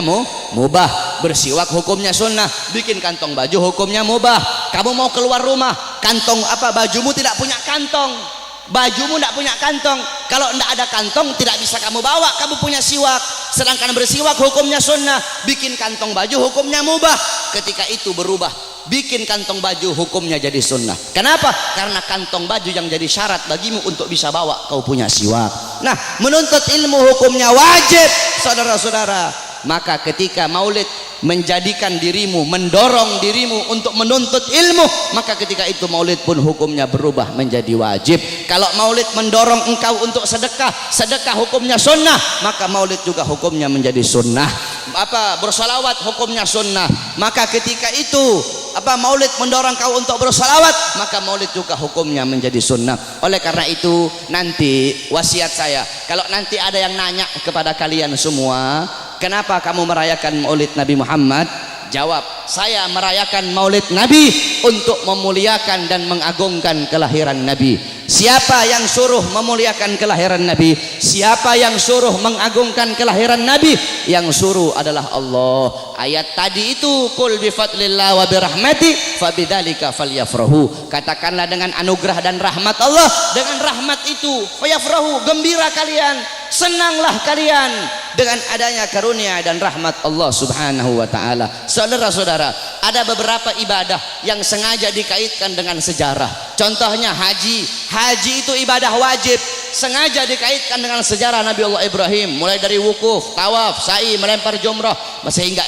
mubah. Bersiwak hukumnya sunnah. Bikin kantong baju hukumnya mubah. Kamu mau keluar rumah, kantong apa? Bajumu tidak punya kantong. Bajumu tidak punya kantong. Kalau tidak ada kantong tidak bisa kamu bawa. Kamu punya siwak, sedangkan bersiwak hukumnya sunnah. Bikin kantong baju hukumnya mubah. Ketika itu berubah, bikin kantong baju hukumnya jadi sunnah. Kenapa? Karena kantong baju yang jadi syarat bagimu untuk bisa bawa kau punya siwak. Nah, menuntut ilmu hukumnya wajib, saudara-saudara. Maka ketika maulid menjadikan dirimu, mendorong dirimu untuk menuntut ilmu, maka ketika itu maulid pun hukumnya berubah menjadi wajib. Kalau maulid mendorong engkau untuk sedekah, sedekah hukumnya sunnah, maka maulid juga hukumnya menjadi sunnah. Bersolawat hukumnya sunnah, maka ketika itu maulid mendorong kau untuk bersolawat, maka maulid juga hukumnya menjadi sunnah. Oleh karena itu nanti wasiat saya, kalau nanti ada yang nanya kepada kalian semua, kenapa kamu merayakan maulid Nabi Muhammad? Jawab, saya merayakan maulid Nabi untuk memuliakan dan mengagungkan kelahiran Nabi. Siapa yang suruh memuliakan kelahiran Nabi? Siapa yang suruh mengagungkan kelahiran Nabi? Yang suruh adalah Allah. Ayat tadi itu, qul bi fadlillah wa bi rahmati fabidzalika falyafrahu. Katakanlah dengan anugerah dan rahmat Allah, dengan rahmat itu fayafrahu, gembira kalian, senanglah kalian dengan adanya karunia dan rahmat Allah Subhanahu wa taala. Saudara-saudara, ada beberapa ibadah yang sengaja dikaitkan dengan sejarah. Contohnya haji. Haji itu ibadah wajib, sengaja dikaitkan dengan sejarah Nabi Allah Ibrahim, mulai dari wukuf, tawaf, sa'i, melempar jumrah, sehingga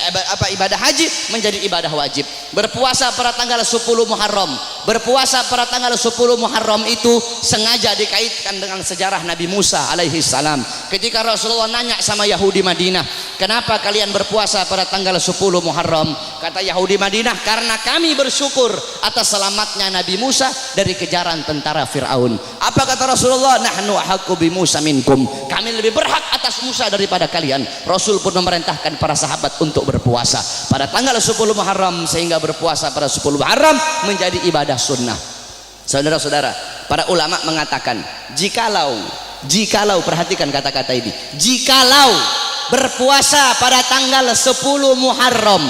ibadah haji menjadi ibadah wajib. Berpuasa pada tanggal 10 Muharram. Berpuasa pada tanggal 10 Muharram itu sengaja dikaitkan dengan sejarah Nabi Musa alaihi salam. Ketika Rasulullah nanya sama Yahudi Madinah, kenapa kalian berpuasa pada tanggal 10 Muharram? Kata Yahudi Madinah, karena kami bersyukur atas selamatnya Nabi Musa dari kejaran tentara Fir'aun. Apa kata Rasulullah? Nahnu ahaqqu bi Musa minkum. Kami lebih berhak atas Musa daripada kalian. Rasul pun memerintahkan para sahabat untuk berpuasa pada tanggal 10 Muharram, sehingga berpuasa pada 10 Muharram menjadi ibadah sunnah. Saudara-saudara, Para ulama mengatakan, jikalau perhatikan kata-kata ini, jikalau berpuasa pada tanggal 10 Muharram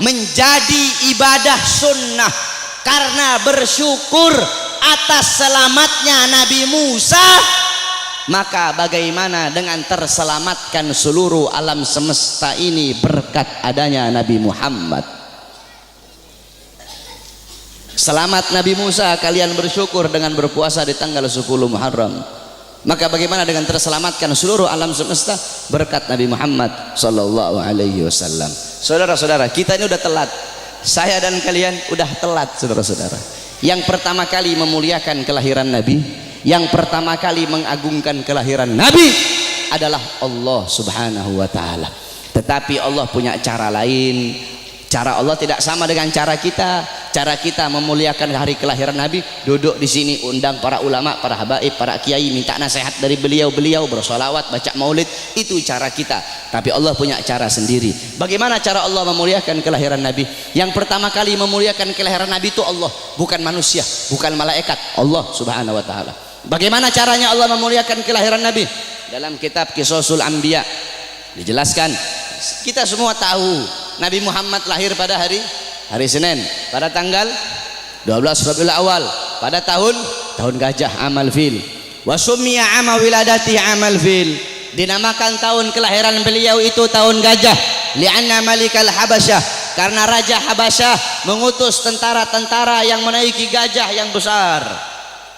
menjadi ibadah sunnah karena bersyukur atas selamatnya Nabi Musa, maka bagaimana dengan terselamatkan seluruh alam semesta ini berkat adanya Nabi Muhammad? Selamat Nabi Musa, kalian bersyukur dengan berpuasa di tanggal 10 Muharram, maka bagaimana dengan terselamatkan seluruh alam semesta berkat Nabi Muhammad sallallahu alaihi wasallam. Saudara-saudara, kita ini udah telat. Saya dan kalian udah telat, saudara-saudara. Yang pertama kali memuliakan kelahiran Nabi, yang pertama kali mengagungkan kelahiran Nabi adalah Allah Subhanahu wa taala. Tetapi Allah punya cara lain. Cara Allah tidak sama dengan cara kita. Cara kita memuliakan hari kelahiran Nabi, duduk di sini undang para ulama, para habaib, para kiai, minta nasihat dari beliau-beliau, bersolawat, baca maulid, itu cara kita. Tapi Allah punya cara sendiri. Bagaimana cara Allah memuliakan kelahiran Nabi? Yang pertama kali memuliakan kelahiran Nabi itu Allah, bukan manusia, bukan malaikat, Allah Subhanahu wa taala. Bagaimana caranya Allah memuliakan kelahiran Nabi? Dalam kitab Qisasul Anbiya dijelaskan, kita semua tahu Nabi Muhammad lahir pada hari Senin, pada tanggal 12 Rabiul Awal, pada tahun gajah, amal fil. Wa summiya ama wiladati amal fil, dinamakan tahun kelahiran beliau itu tahun gajah, li'anna malikal habasyah, karena raja Habasyah mengutus tentara-tentara yang menaiki gajah yang besar.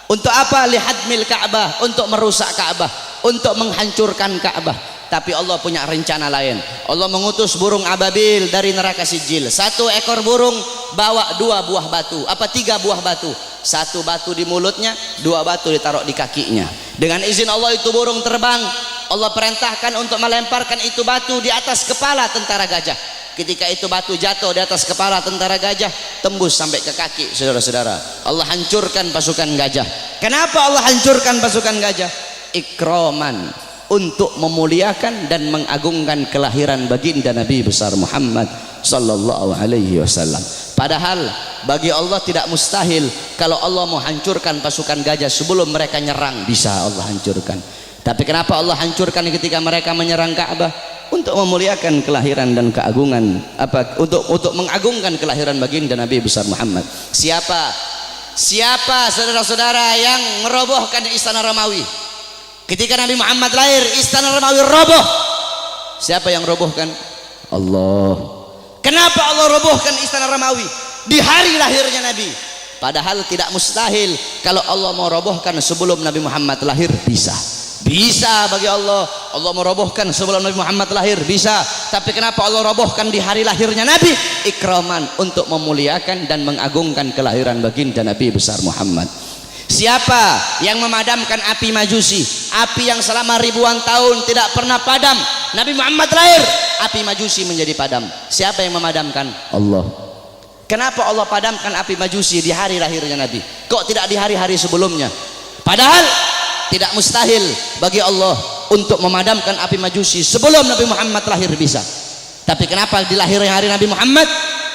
Untuk apa? Lihadmil Ka'bah, untuk merusak Ka'bah, untuk menghancurkan Ka'bah. Tapi Allah punya rencana lain. Allah mengutus burung ababil dari neraka Sijil. Satu ekor burung bawa 2 buah batu, 3 buah batu. 1 batu di mulutnya, 2 batu ditaruh di kakinya. Dengan izin Allah itu burung terbang. Allah perintahkan untuk melemparkan itu batu di atas kepala tentara gajah. Ketika itu batu jatuh di atas kepala tentara gajah, tembus sampai ke kaki, saudara-saudara. Allah hancurkan pasukan gajah. Kenapa Allah hancurkan pasukan gajah? Ikraman, untuk memuliakan dan mengagungkan kelahiran baginda Nabi besar Muhammad sallallahu alaihi wasallam. Padahal bagi Allah tidak mustahil kalau Allah mau hancurkan pasukan gajah sebelum mereka nyerang, bisa Allah hancurkan. Tapi kenapa Allah hancurkan ketika mereka menyerang Ka'bah? Untuk memuliakan kelahiran dan keagungan, untuk mengagungkan kelahiran baginda Nabi besar Muhammad. Siapa saudara-saudara yang merobohkan istana Romawi? Ketika Nabi Muhammad lahir, istana Romawi roboh. Siapa yang robohkan? Allah. Kenapa Allah robohkan istana Romawi di hari lahirnya Nabi? Padahal tidak mustahil kalau Allah mau robohkan sebelum Nabi Muhammad lahir, bisa. Bisa bagi Allah. Allah merobohkan sebelum Nabi Muhammad lahir, bisa. Tapi kenapa Allah robohkan di hari lahirnya Nabi? Ikraman, untuk memuliakan dan mengagungkan kelahiran baginda Nabi besar Muhammad. Siapa yang memadamkan api Majusi, api yang selama ribuan tahun tidak pernah padam? Nabi Muhammad lahir, api Majusi menjadi padam. Siapa yang memadamkan? Allah. Kenapa Allah padamkan api Majusi di hari lahirnya Nabi? Kok tidak di hari-hari sebelumnya? Padahal tidak mustahil bagi Allah untuk memadamkan api Majusi sebelum Nabi Muhammad lahir, bisa. Tapi kenapa di lahirnya hari Nabi Muhammad?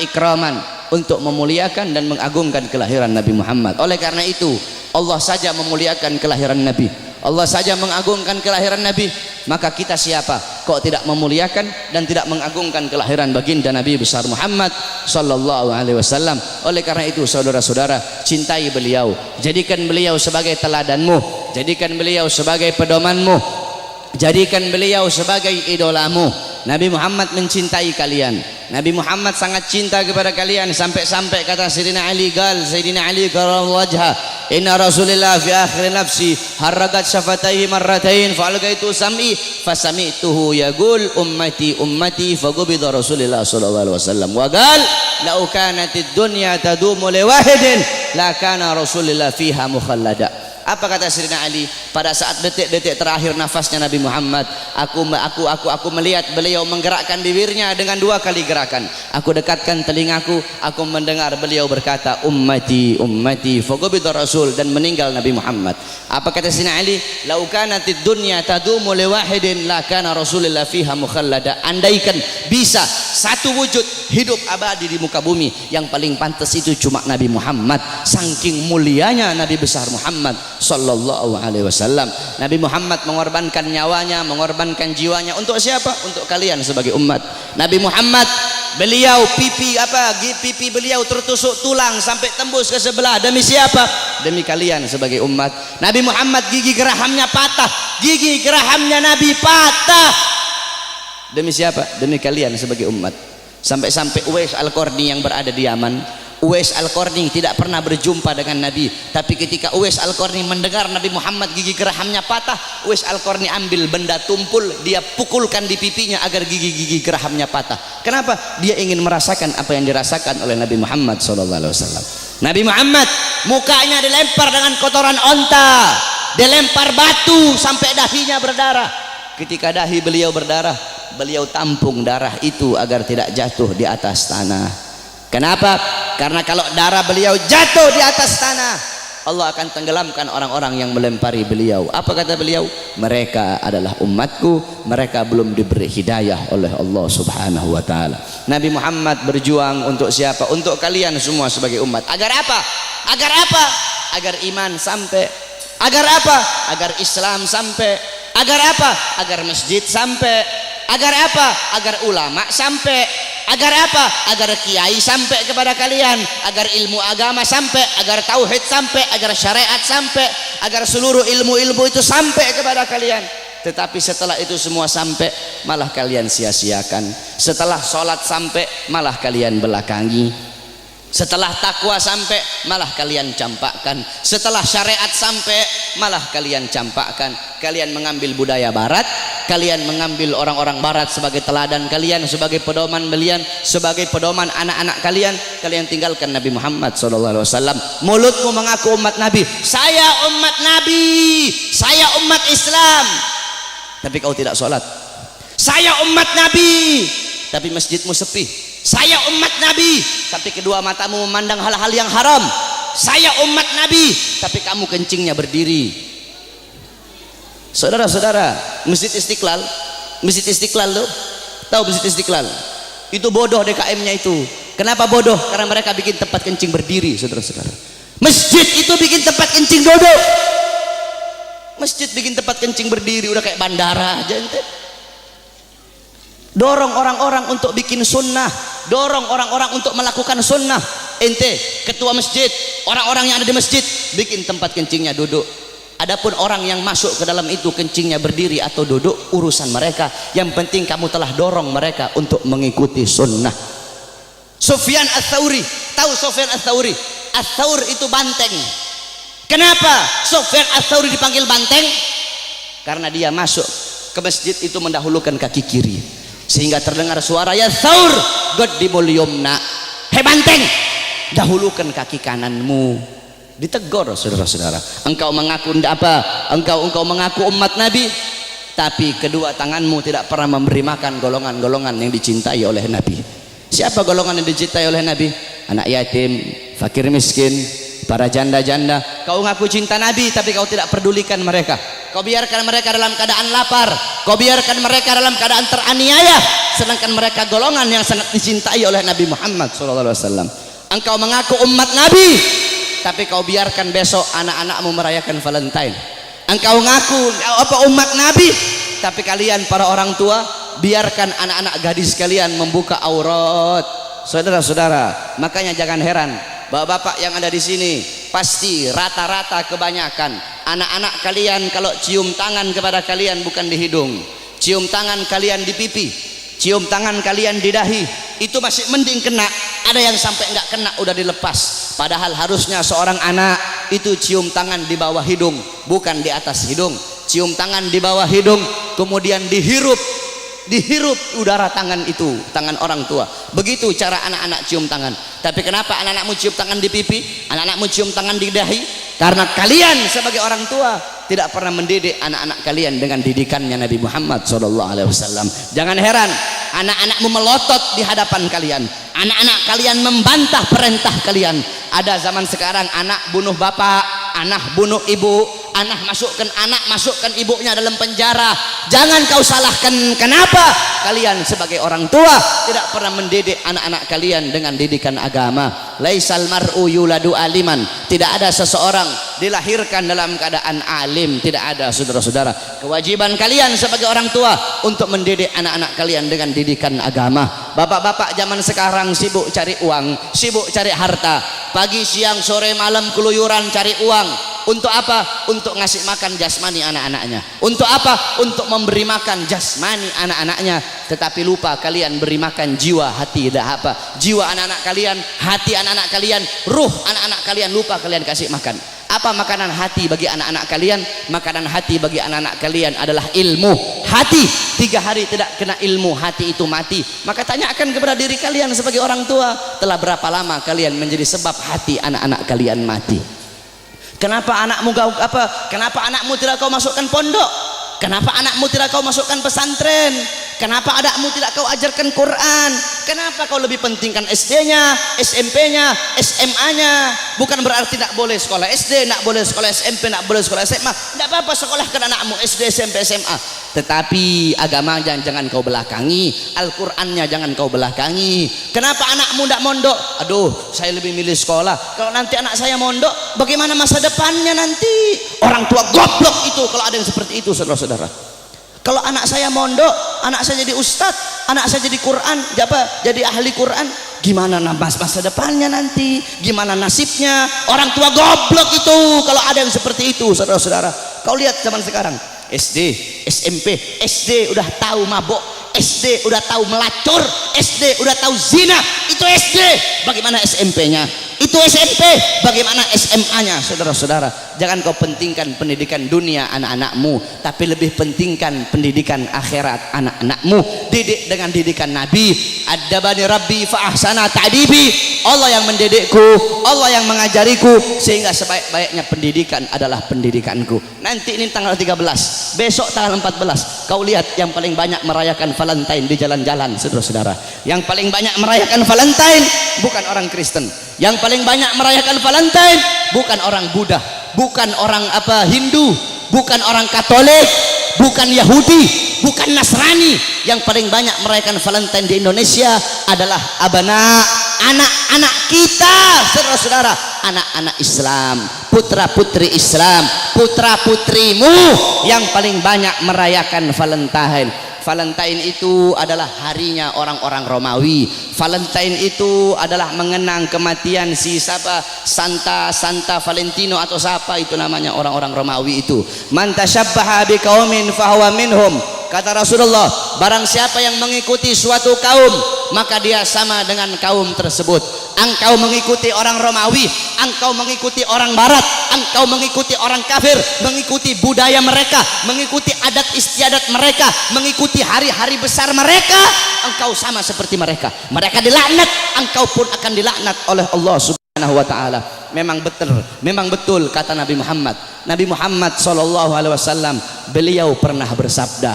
Ikraman, untuk memuliakan dan mengagungkan kelahiran Nabi Muhammad. Oleh karena itu Allah saja memuliakan kelahiran Nabi, Allah saja mengagungkan kelahiran Nabi. Maka kita siapa kok tidak memuliakan dan tidak mengagungkan kelahiran baginda Nabi besar Muhammad sallallahu alaihi wasallam. Oleh karena itu saudara-saudara, cintai beliau, jadikan beliau sebagai teladanmu, jadikan beliau sebagai pedomanmu, jadikan beliau sebagai idolamu. Nabi Muhammad mencintai kalian, Nabi Muhammad sangat cinta kepada kalian, sampai-sampai kata Sayyidina Ali karramallahu wajha, inna Rasulillah fi akhir nafsi haragat syafataihi marratain fa'algaitu sam'i fasami'tuhu yaqul ummati ummati faqubida Rasulillah sallallahu alaihi wasallam wa qal law kanatid dunya tadumu li wahidin la kana Rasulillah fiha mukhallada. Apa kata Sayyidina Ali pada saat detik-detik terakhir nafasnya Nabi Muhammad? Aku melihat beliau menggerakkan bibirnya dengan 2 kali gerakan. Aku dekatkan telingaku, aku mendengar beliau berkata, ummati ummati, faqabida Rasul, dan meninggal Nabi Muhammad. Apa kata Sayyidina Ali? Lau kanatid dunya tadumu li wahidin la kana Rasulullah fiha mukhallada. Andaikan bisa satu wujud hidup abadi di muka bumi, yang paling pantas itu cuma Nabi Muhammad. Saking mulianya Nabi besar Muhammad sallallahu alaihi wasallam. Nabi Muhammad mengorbankan nyawanya, mengorbankan jiwanya untuk siapa? Untuk kalian sebagai umat. Nabi Muhammad, beliau pipi beliau tertusuk tulang sampai tembus ke sebelah. Demi siapa? Demi kalian sebagai umat. Nabi Muhammad gigi gerahamnya patah, gigi gerahamnya Nabi patah. Demi siapa? Demi kalian sebagai umat. Sampai-sampai Uwais Al-Qarni yang berada di Yaman, Uwais Al-Qarni tidak pernah berjumpa dengan Nabi, tapi ketika Uwais Al-Qarni mendengar Nabi Muhammad gigi gerahamnya patah, Uwais Al-Qarni ambil benda tumpul, dia pukulkan di pipinya agar gigi-gigi gerahamnya patah. Kenapa? Dia ingin merasakan apa yang dirasakan oleh Nabi Muhammad SAW. Nabi Muhammad mukanya dilempar dengan kotoran onta, dilempar batu sampai dahinya berdarah. Ketika dahi beliau berdarah, beliau tampung darah itu agar tidak jatuh di atas tanah. Kenapa? Karena kalau darah beliau jatuh di atas tanah, Allah akan tenggelamkan orang-orang yang melempari beliau. Apa kata beliau? Mereka adalah umatku, mereka belum diberi hidayah oleh Allah Subhanahu wa taala. Nabi Muhammad berjuang untuk siapa? Untuk kalian semua sebagai umat. Agar apa? Agar apa? Agar iman sampai. Agar apa? Agar Islam sampai. Agar apa? Agar masjid sampai. Agar apa? Agar ulama sampai. Agar apa? Agar kiai sampai kepada kalian, agar ilmu agama sampai, agar tauhid sampai, agar syariat sampai, agar seluruh ilmu-ilmu itu sampai kepada kalian. Tetapi setelah itu semua sampai, malah kalian sia-siakan. Setelah sholat sampai, malah kalian belakangi. Setelah takwa sampai, malah kalian campakkan. Setelah syariat sampai, malah kalian campakkan. Kalian mengambil budaya barat, kalian mengambil orang-orang barat sebagai teladan kalian, sebagai pedoman kalian, sebagai pedoman anak-anak kalian. Kalian tinggalkan Nabi Muhammad SAW. Mulutmu mengaku umat Nabi, saya umat Nabi, saya umat Islam, tapi kau tidak sholat. Saya umat Nabi, tapi masjidmu sepi. Saya umat Nabi, tapi kedua matamu memandang hal-hal yang haram. Saya umat Nabi, tapi kamu kencingnya berdiri. Saudara-saudara, Masjid Istiqlal loh, tahu Masjid Istiqlal? Itu bodoh DKM-nya itu. Kenapa bodoh? Karena mereka bikin tempat kencing berdiri, saudara-saudara. Masjid itu bikin tempat kencing duduk. Masjid bikin tempat kencing berdiri, udah kayak bandara aja ente. Dorong orang-orang untuk bikin sunnah, dorong orang-orang untuk melakukan sunnah. Ente ketua masjid, orang-orang yang ada di masjid bikin tempat kencingnya duduk. Adapun orang yang masuk ke dalam itu kencingnya berdiri atau duduk, urusan mereka. Yang penting kamu telah dorong mereka untuk mengikuti sunnah. Sufyan Ats-Tsauri, tahu Sufyan Ats-Tsauri? Ats-Tsaur itu banteng. Kenapa Sufyan Ats-Tsauri dipanggil banteng? Karena dia masuk ke masjid itu mendahulukan kaki kiri, sehingga terdengar suara ya Tsaur qaddimul yumna, hei banteng, dahulukan kaki kananmu. Ditegur saudara-saudara, engkau mengaku apa? Engkau mengaku umat Nabi, tapi kedua tanganmu tidak pernah memberi makan golongan-golongan yang dicintai oleh Nabi. Siapa golongan yang dicintai oleh Nabi? Anak yatim, fakir miskin, para janda-janda. Kau ngaku cinta Nabi, tapi kau tidak pedulikan mereka. Kau biarkan mereka dalam keadaan lapar, kau biarkan mereka dalam keadaan teraniaya, sedangkan mereka golongan yang sangat dicintai oleh Nabi Muhammad SAW. Engkau mengaku umat Nabi, tapi kau biarkan besok anak-anakmu merayakan Valentine. Engkau ngaku umat Nabi, tapi kalian para orang tua biarkan anak-anak gadis kalian membuka aurat. Saudara-saudara, makanya jangan heran bapak-bapak yang ada di sini, pasti rata-rata kebanyakan anak-anak kalian kalau cium tangan kepada kalian bukan di hidung, cium tangan kalian di pipi, cium tangan kalian di dahi, itu masih mending kena. Ada yang sampai nggak kena udah dilepas. Padahal harusnya seorang anak itu cium tangan di bawah hidung, bukan di atas hidung. Cium tangan di bawah hidung, kemudian dihirup udara tangan itu, tangan orang tua. Begitu cara anak-anak cium tangan. Tapi kenapa anak-anakmu cium tangan di pipi, anak-anakmu cium tangan di dahi, Karena kalian sebagai orang tua tidak pernah mendidik anak-anak kalian dengan didikannya Nabi Muhammad SAW. Jangan heran anak-anakmu melotot di hadapan kalian, anak-anak kalian membantah perintah kalian. Ada zaman sekarang anak bunuh bapak, anak bunuh ibu, anak masukkan ibunya dalam penjara. Jangan kau salahkan kenapa kalian sebagai orang tua tidak pernah mendidik anak-anak kalian dengan didikan agama. Laisal mar'u yuladu aliman, tidak ada seseorang dilahirkan dalam keadaan alim, tidak ada. Saudara-saudara, kewajiban kalian sebagai orang tua untuk mendidik anak-anak kalian dengan didikan agama. Bapak-bapak zaman sekarang sibuk cari uang, sibuk cari harta, pagi siang sore malam keluyuran cari uang. Untuk apa? Untuk ngasih makan jasmani anak-anaknya. Untuk apa? Untuk memberi makan jasmani anak-anaknya. Tetapi lupa kalian beri makan jiwa, hati, dah apa? Jiwa anak-anak kalian, hati anak-anak kalian, ruh anak-anak kalian lupa kalian kasih makan. Apa makanan hati bagi anak-anak kalian? Makanan hati bagi anak-anak kalian adalah ilmu. Hati 3 hari tidak kena ilmu, hati itu mati. Maka tanyakan kepada diri kalian sebagai orang tua, telah berapa lama kalian menjadi sebab hati anak-anak kalian mati? Kenapa anakmu tidak kau masukkan pondok? Kenapa anakmu tidak kau masukkan pesantren? Kenapa anakmu tidak kau ajarkan Quran? Kenapa kau lebih pentingkan SD-nya, SMP-nya, SMA-nya? Bukan berarti tidak boleh sekolah SD, tidak boleh sekolah SMP, tidak boleh sekolah SMA. Tidak apa-apa sekolahkan anakmu SD, SMP, SMA. Tetapi agama jangan kau belakangi, Al-Qur'annya jangan kau belakangi. Kenapa anakmu tidak mondok? Aduh, saya lebih milih sekolah. Kalau nanti anak saya mondok, bagaimana masa depannya nanti? Orang tua goblok itu kalau ada yang seperti itu, saudara-saudara. Kalau anak saya mondok, anak saya jadi ustadz, anak saya jadi Quran, jadi ahli Quran, gimana masa depannya nanti? Gimana nasibnya? Orang tua goblok itu kalau ada yang seperti itu, saudara-saudara. Kau lihat zaman sekarang, SD, SMP, SD udah tahu mabok, SD udah tahu melacur, SD udah tahu zina. Itu SD, bagaimana SMP-nya? Itu SMP, bagaimana SMA-nya? Saudara-saudara, jangan kau pentingkan pendidikan dunia anak-anakmu, tapi lebih pentingkan pendidikan akhirat anak-anakmu. Didik dengan didikan Nabi. Adabani Rabbi fa ahsana ta'dibi. Allah yang mendidikku, Allah yang mengajariku, sehingga sebaik-baiknya pendidikan adalah pendidikanku. Nanti ini tanggal 13, besok tanggal 14, kau lihat yang paling banyak merayakan Valentine di jalan-jalan, saudara-saudara. Yang paling banyak merayakan Valentine bukan orang Kristen. Yang paling banyak merayakan Valentine bukan orang Buddha, bukan orang Hindu, bukan orang Katolik, bukan Yahudi, bukan Nasrani. Yang paling banyak merayakan Valentine di Indonesia adalah anak-anak kita, saudara-saudara, anak-anak Islam, putra-putri Islam, putra-putrimu yang paling banyak merayakan Valentine. Valentine itu adalah harinya orang-orang Romawi. Valentine itu adalah mengenang kematian si Santa Valentino atau siapa itu namanya orang-orang Romawi itu. Man tasyabbaha biqaumin fahuwa minhum. Kata Rasulullah, barang siapa yang mengikuti suatu kaum, maka dia sama dengan kaum tersebut. Engkau mengikuti orang Romawi, engkau mengikuti orang Barat, engkau mengikuti orang kafir, mengikuti budaya mereka, mengikuti adat istiadat mereka, mengikuti hari-hari besar mereka, engkau sama seperti mereka. Mereka dilaknat, engkau pun akan dilaknat oleh Allah Subhanahu wa taala. Memang betul kata Nabi Muhammad. Nabi Muhammad sallallahu alaihi wasallam, beliau pernah bersabda,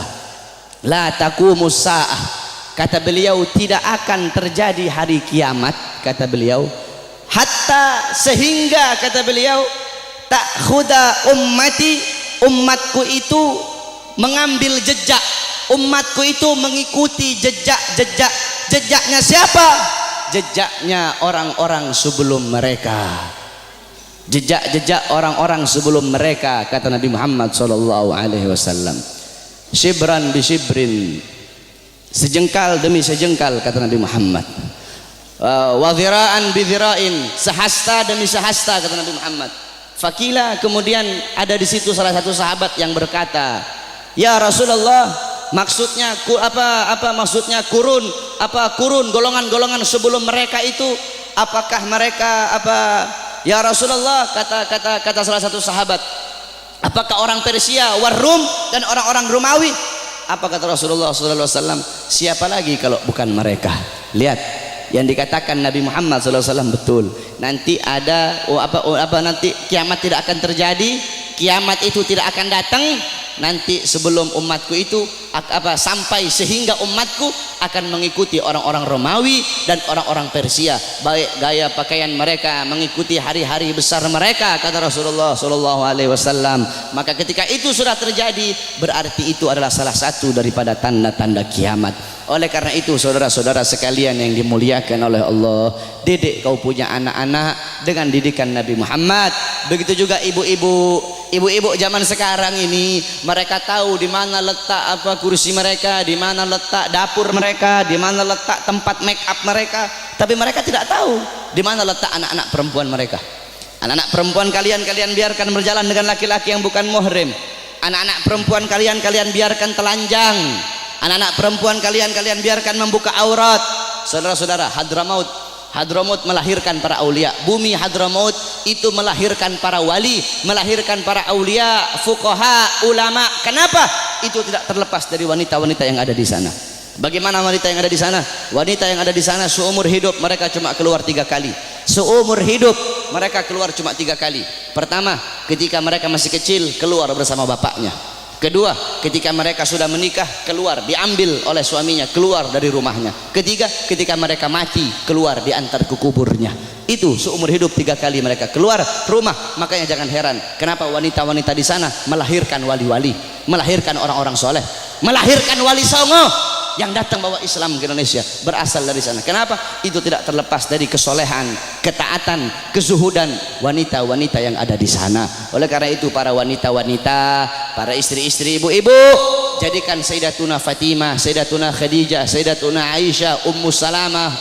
la taqumus saah. Kata beliau, tidak akan terjadi hari kiamat, kata beliau, hatta sehingga kata beliau, ta'khuda ummati, umatku itu mengambil jejak, umatku itu mengikuti jejaknya siapa? Jejaknya orang-orang sebelum mereka. Jejak orang-orang sebelum mereka, kata Nabi Muhammad sallallahu alaihi wasallam. Shibran bi shibrin, sejengkal demi sejengkal, kata Nabi Muhammad. Wa dhira'an bi dhira'in, sehasta demi sehasta, kata Nabi Muhammad. Fakila, kemudian ada di situ salah satu sahabat yang berkata, ya Rasulullah, maksudnya apa maksudnya kurun golongan-golongan sebelum mereka itu, apakah mereka ya Rasulullah, kata salah satu sahabat, apakah orang Persia, Warum dan orang-orang Romawi? Apa kata Rasulullah sallallahu alaihi wasallam? Siapa lagi kalau bukan mereka? Lihat, Yang dikatakan Nabi Muhammad SAW betul. Nanti ada nanti kiamat tidak akan terjadi, kiamat itu tidak akan datang nanti sebelum umatku itu sampai sehingga umatku akan mengikuti orang-orang Romawi dan orang-orang Persia, baik gaya pakaian mereka mengikuti hari-hari besar mereka, kata Rasulullah SAW. Maka ketika itu sudah terjadi, berarti itu adalah salah satu daripada tanda-tanda kiamat. Oleh karena itu saudara-saudara sekalian yang dimuliakan oleh Allah, didik kau punya anak-anak dengan didikan Nabi Muhammad. Begitu juga ibu-ibu zaman sekarang ini, mereka tahu di mana letak kursi mereka, di mana letak dapur mereka, di mana letak tempat make up mereka, tapi mereka tidak tahu di mana letak anak-anak perempuan mereka. Anak-anak perempuan kalian biarkan berjalan dengan laki-laki yang bukan muhrim. Anak-anak perempuan kalian biarkan telanjang. Anak-anak perempuan kalian biarkan membuka aurat. Saudara-saudara, Hadramaut melahirkan para aulia. Bumi Hadramaut itu melahirkan para wali, melahirkan para aulia, fuqaha, ulama. Kenapa? Itu tidak terlepas dari wanita-wanita yang ada di sana. Bagaimana wanita yang ada di sana? Wanita yang ada di sana seumur hidup mereka cuma keluar 3 kali. Seumur hidup mereka keluar cuma 3 kali. Pertama, ketika mereka masih kecil, keluar bersama bapaknya. Kedua, ketika mereka sudah menikah, keluar, diambil oleh suaminya, keluar dari rumahnya. Ketiga, ketika mereka mati, keluar, diantar ke kuburnya. Itu seumur hidup 3 kali mereka keluar rumah. Makanya jangan heran kenapa wanita-wanita di sana melahirkan wali-wali, melahirkan orang-orang soleh, melahirkan wali songo yang datang bawa Islam ke Indonesia, berasal dari sana. Kenapa? Itu tidak terlepas dari kesolehan, ketaatan, kezuhudan wanita-wanita yang ada di sana. Oleh karena itu para wanita-wanita, para istri-istri, ibu-ibu, jadikan Sayyidatuna Fatimah, Sayyidatuna Khadijah, Sayyidatuna Aisyah, Ummu Salamah,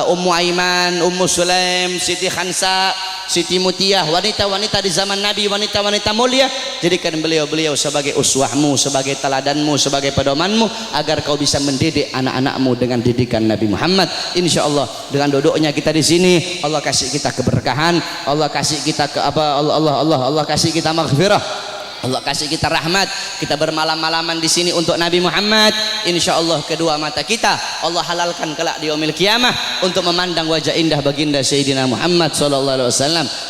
Ummu Aiman, Ummu Sulaim, Siti Khansa, Siti Mutiyah, wanita-wanita di zaman Nabi, wanita-wanita mulia. Jadikan beliau-beliau sebagai uswahmu, sebagai teladanmu, sebagai pedomanmu, agar kau bisa mendidik anak-anakmu dengan didikan Nabi Muhammad. Insya Allah dengan duduknya kita di sini, Allah kasih kita keberkahan, Allah kasih kita Allah kasih kita maghfirah, Allah kasih kita rahmat. Kita bermalam-malaman di sini untuk Nabi Muhammad. Insya Allah kedua mata kita Allah halalkan kelak di yaumil qiyamah untuk memandang wajah indah baginda Sayyidina Muhammad SAW.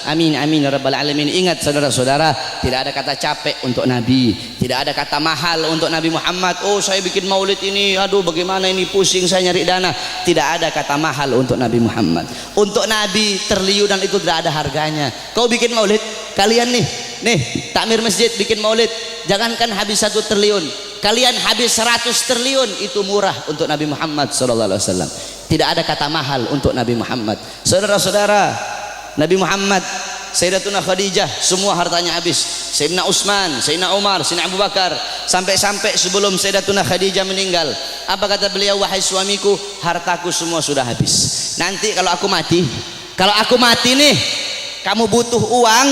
Amin amin ya rabbal alamin. Ingat saudara-saudara, tidak ada kata capek untuk Nabi, tidak ada kata mahal untuk Nabi Muhammad. Oh saya bikin maulid ini, aduh bagaimana ini, pusing saya nyari dana. Tidak ada kata mahal untuk Nabi Muhammad. Untuk Nabi triliunan itu tidak ada harganya. Kau bikin maulid, kalian nih takmir masjid bikin maulid, jangankan habis 1 triliun, kalian habis 100 triliun itu murah untuk Nabi Muhammad SAW. Tidak ada kata mahal untuk Nabi Muhammad. Saudara-saudara, Nabi Muhammad, Sayyidatuna Khadijah, semua hartanya habis. Sayyidina Utsman, Sayyidina Umar, Sayyidina Abu Bakar, sampai sebelum Sayyidatuna Khadijah meninggal, apa kata beliau? Wahai suamiku, hartaku semua sudah habis. Nanti kalau aku mati nih, kamu butuh uang,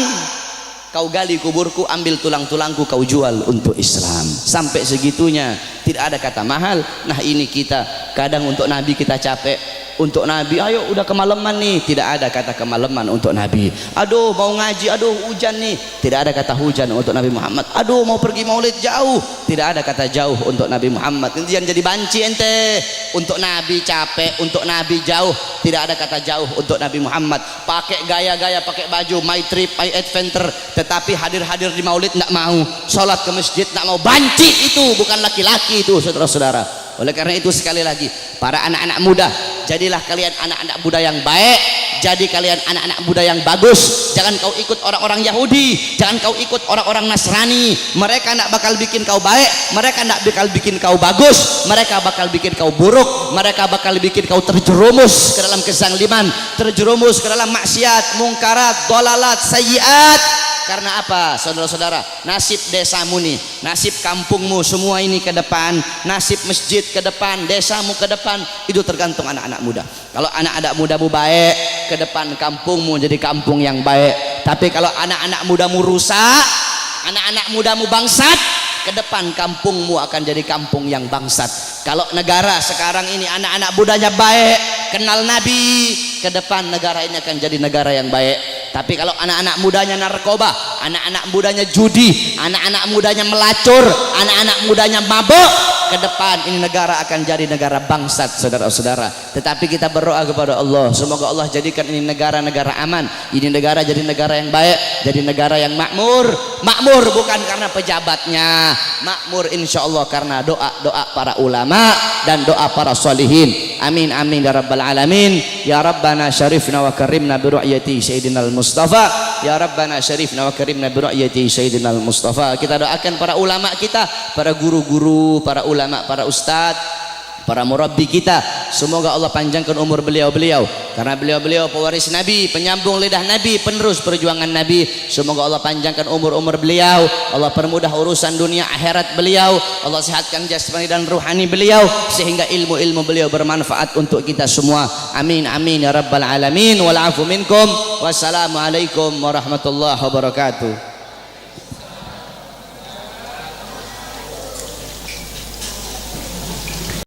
kau gali kuburku, ambil tulang-tulangku, kau jual untuk Islam. Sampai segitunya, tidak ada kata mahal. Nah ini kita kadang untuk Nabi kita capek, untuk Nabi ayo udah kemalaman nih, tidak ada kata kemalaman untuk Nabi. Aduh mau ngaji, aduh hujan nih, tidak ada kata hujan untuk Nabi Muhammad. Aduh mau pergi maulid jauh, tidak ada kata jauh untuk Nabi Muhammad. Nanti jangan jadi banci ente. Untuk Nabi capek, untuk Nabi jauh, tidak ada kata jauh untuk Nabi Muhammad. Pakai gaya-gaya, pakai baju my trip, my adventure, tetapi hadir-hadir di maulid tidak mau, sholat ke masjid tidak mau. Banci itu, bukan laki-laki itu saudara-saudara. Oleh karena itu sekali lagi, para anak-anak muda, jadilah kalian anak-anak muda yang baik, jadi kalian anak-anak muda yang bagus. Jangan kau ikut orang-orang Yahudi, jangan kau ikut orang-orang Nasrani. Mereka tidak bakal bikin kau baik, mereka tidak bakal bikin kau bagus, mereka bakal bikin kau buruk, mereka bakal bikin kau terjerumus ke dalam kezaliman, terjerumus ke dalam maksiat, mungkarat, dolalat, sayyiat. Karena apa saudara-saudara? Nasib desamu nih, nasib kampungmu semua ini ke depan, nasib masjid ke depan, desamu ke depan, itu tergantung anak-anak muda. Kalau anak-anak mudamu baik, ke depan kampungmu jadi kampung yang baik. Tapi kalau anak-anak mudamu rusak, anak-anak mudamu bangsat, ke depan kampungmu akan jadi kampung yang bangsat. Kalau negara sekarang ini anak-anak mudanya baik, kenal Nabi, ke depan negara ini akan jadi negara yang baik. Tapi kalau anak-anak mudanya narkoba, anak-anak mudanya judi, anak-anak mudanya melacur, anak-anak mudanya mabuk, ke depan ini negara akan jadi negara bangsat saudara-saudara. tetapi kita berdoa kepada Allah, semoga Allah jadikan ini negara-negara aman, ini negara jadi negara yang baik, jadi negara yang makmur. Makmur bukan karena pejabatnya, makmur insyaallah karena doa-doa para ulama dan doa para sholihin. Amin amin ya rabbal alamin. Ya Rabbana syarifna wa karimna bi ru'yati sayyidina al-Mustafa. Ya Rabbana syarifna wa karimna bi ru'yati sayyidina al-Mustafa. Kita doakan para ulama kita, para guru-guru, para ulama, para ustadz, para murabbi kita, semoga Allah panjangkan umur beliau-beliau, karena beliau-beliau pewaris Nabi, penyambung lidah Nabi, penerus perjuangan Nabi. Semoga Allah panjangkan umur-umur beliau, Allah permudah urusan dunia akhirat beliau, Allah sehatkan jasmani dan ruhani beliau, sehingga ilmu-ilmu beliau bermanfaat untuk kita semua. Amin amin ya rabbal alamin. Wal afu minkum. Wassalamualaikum warahmatullahi wabarakatuh.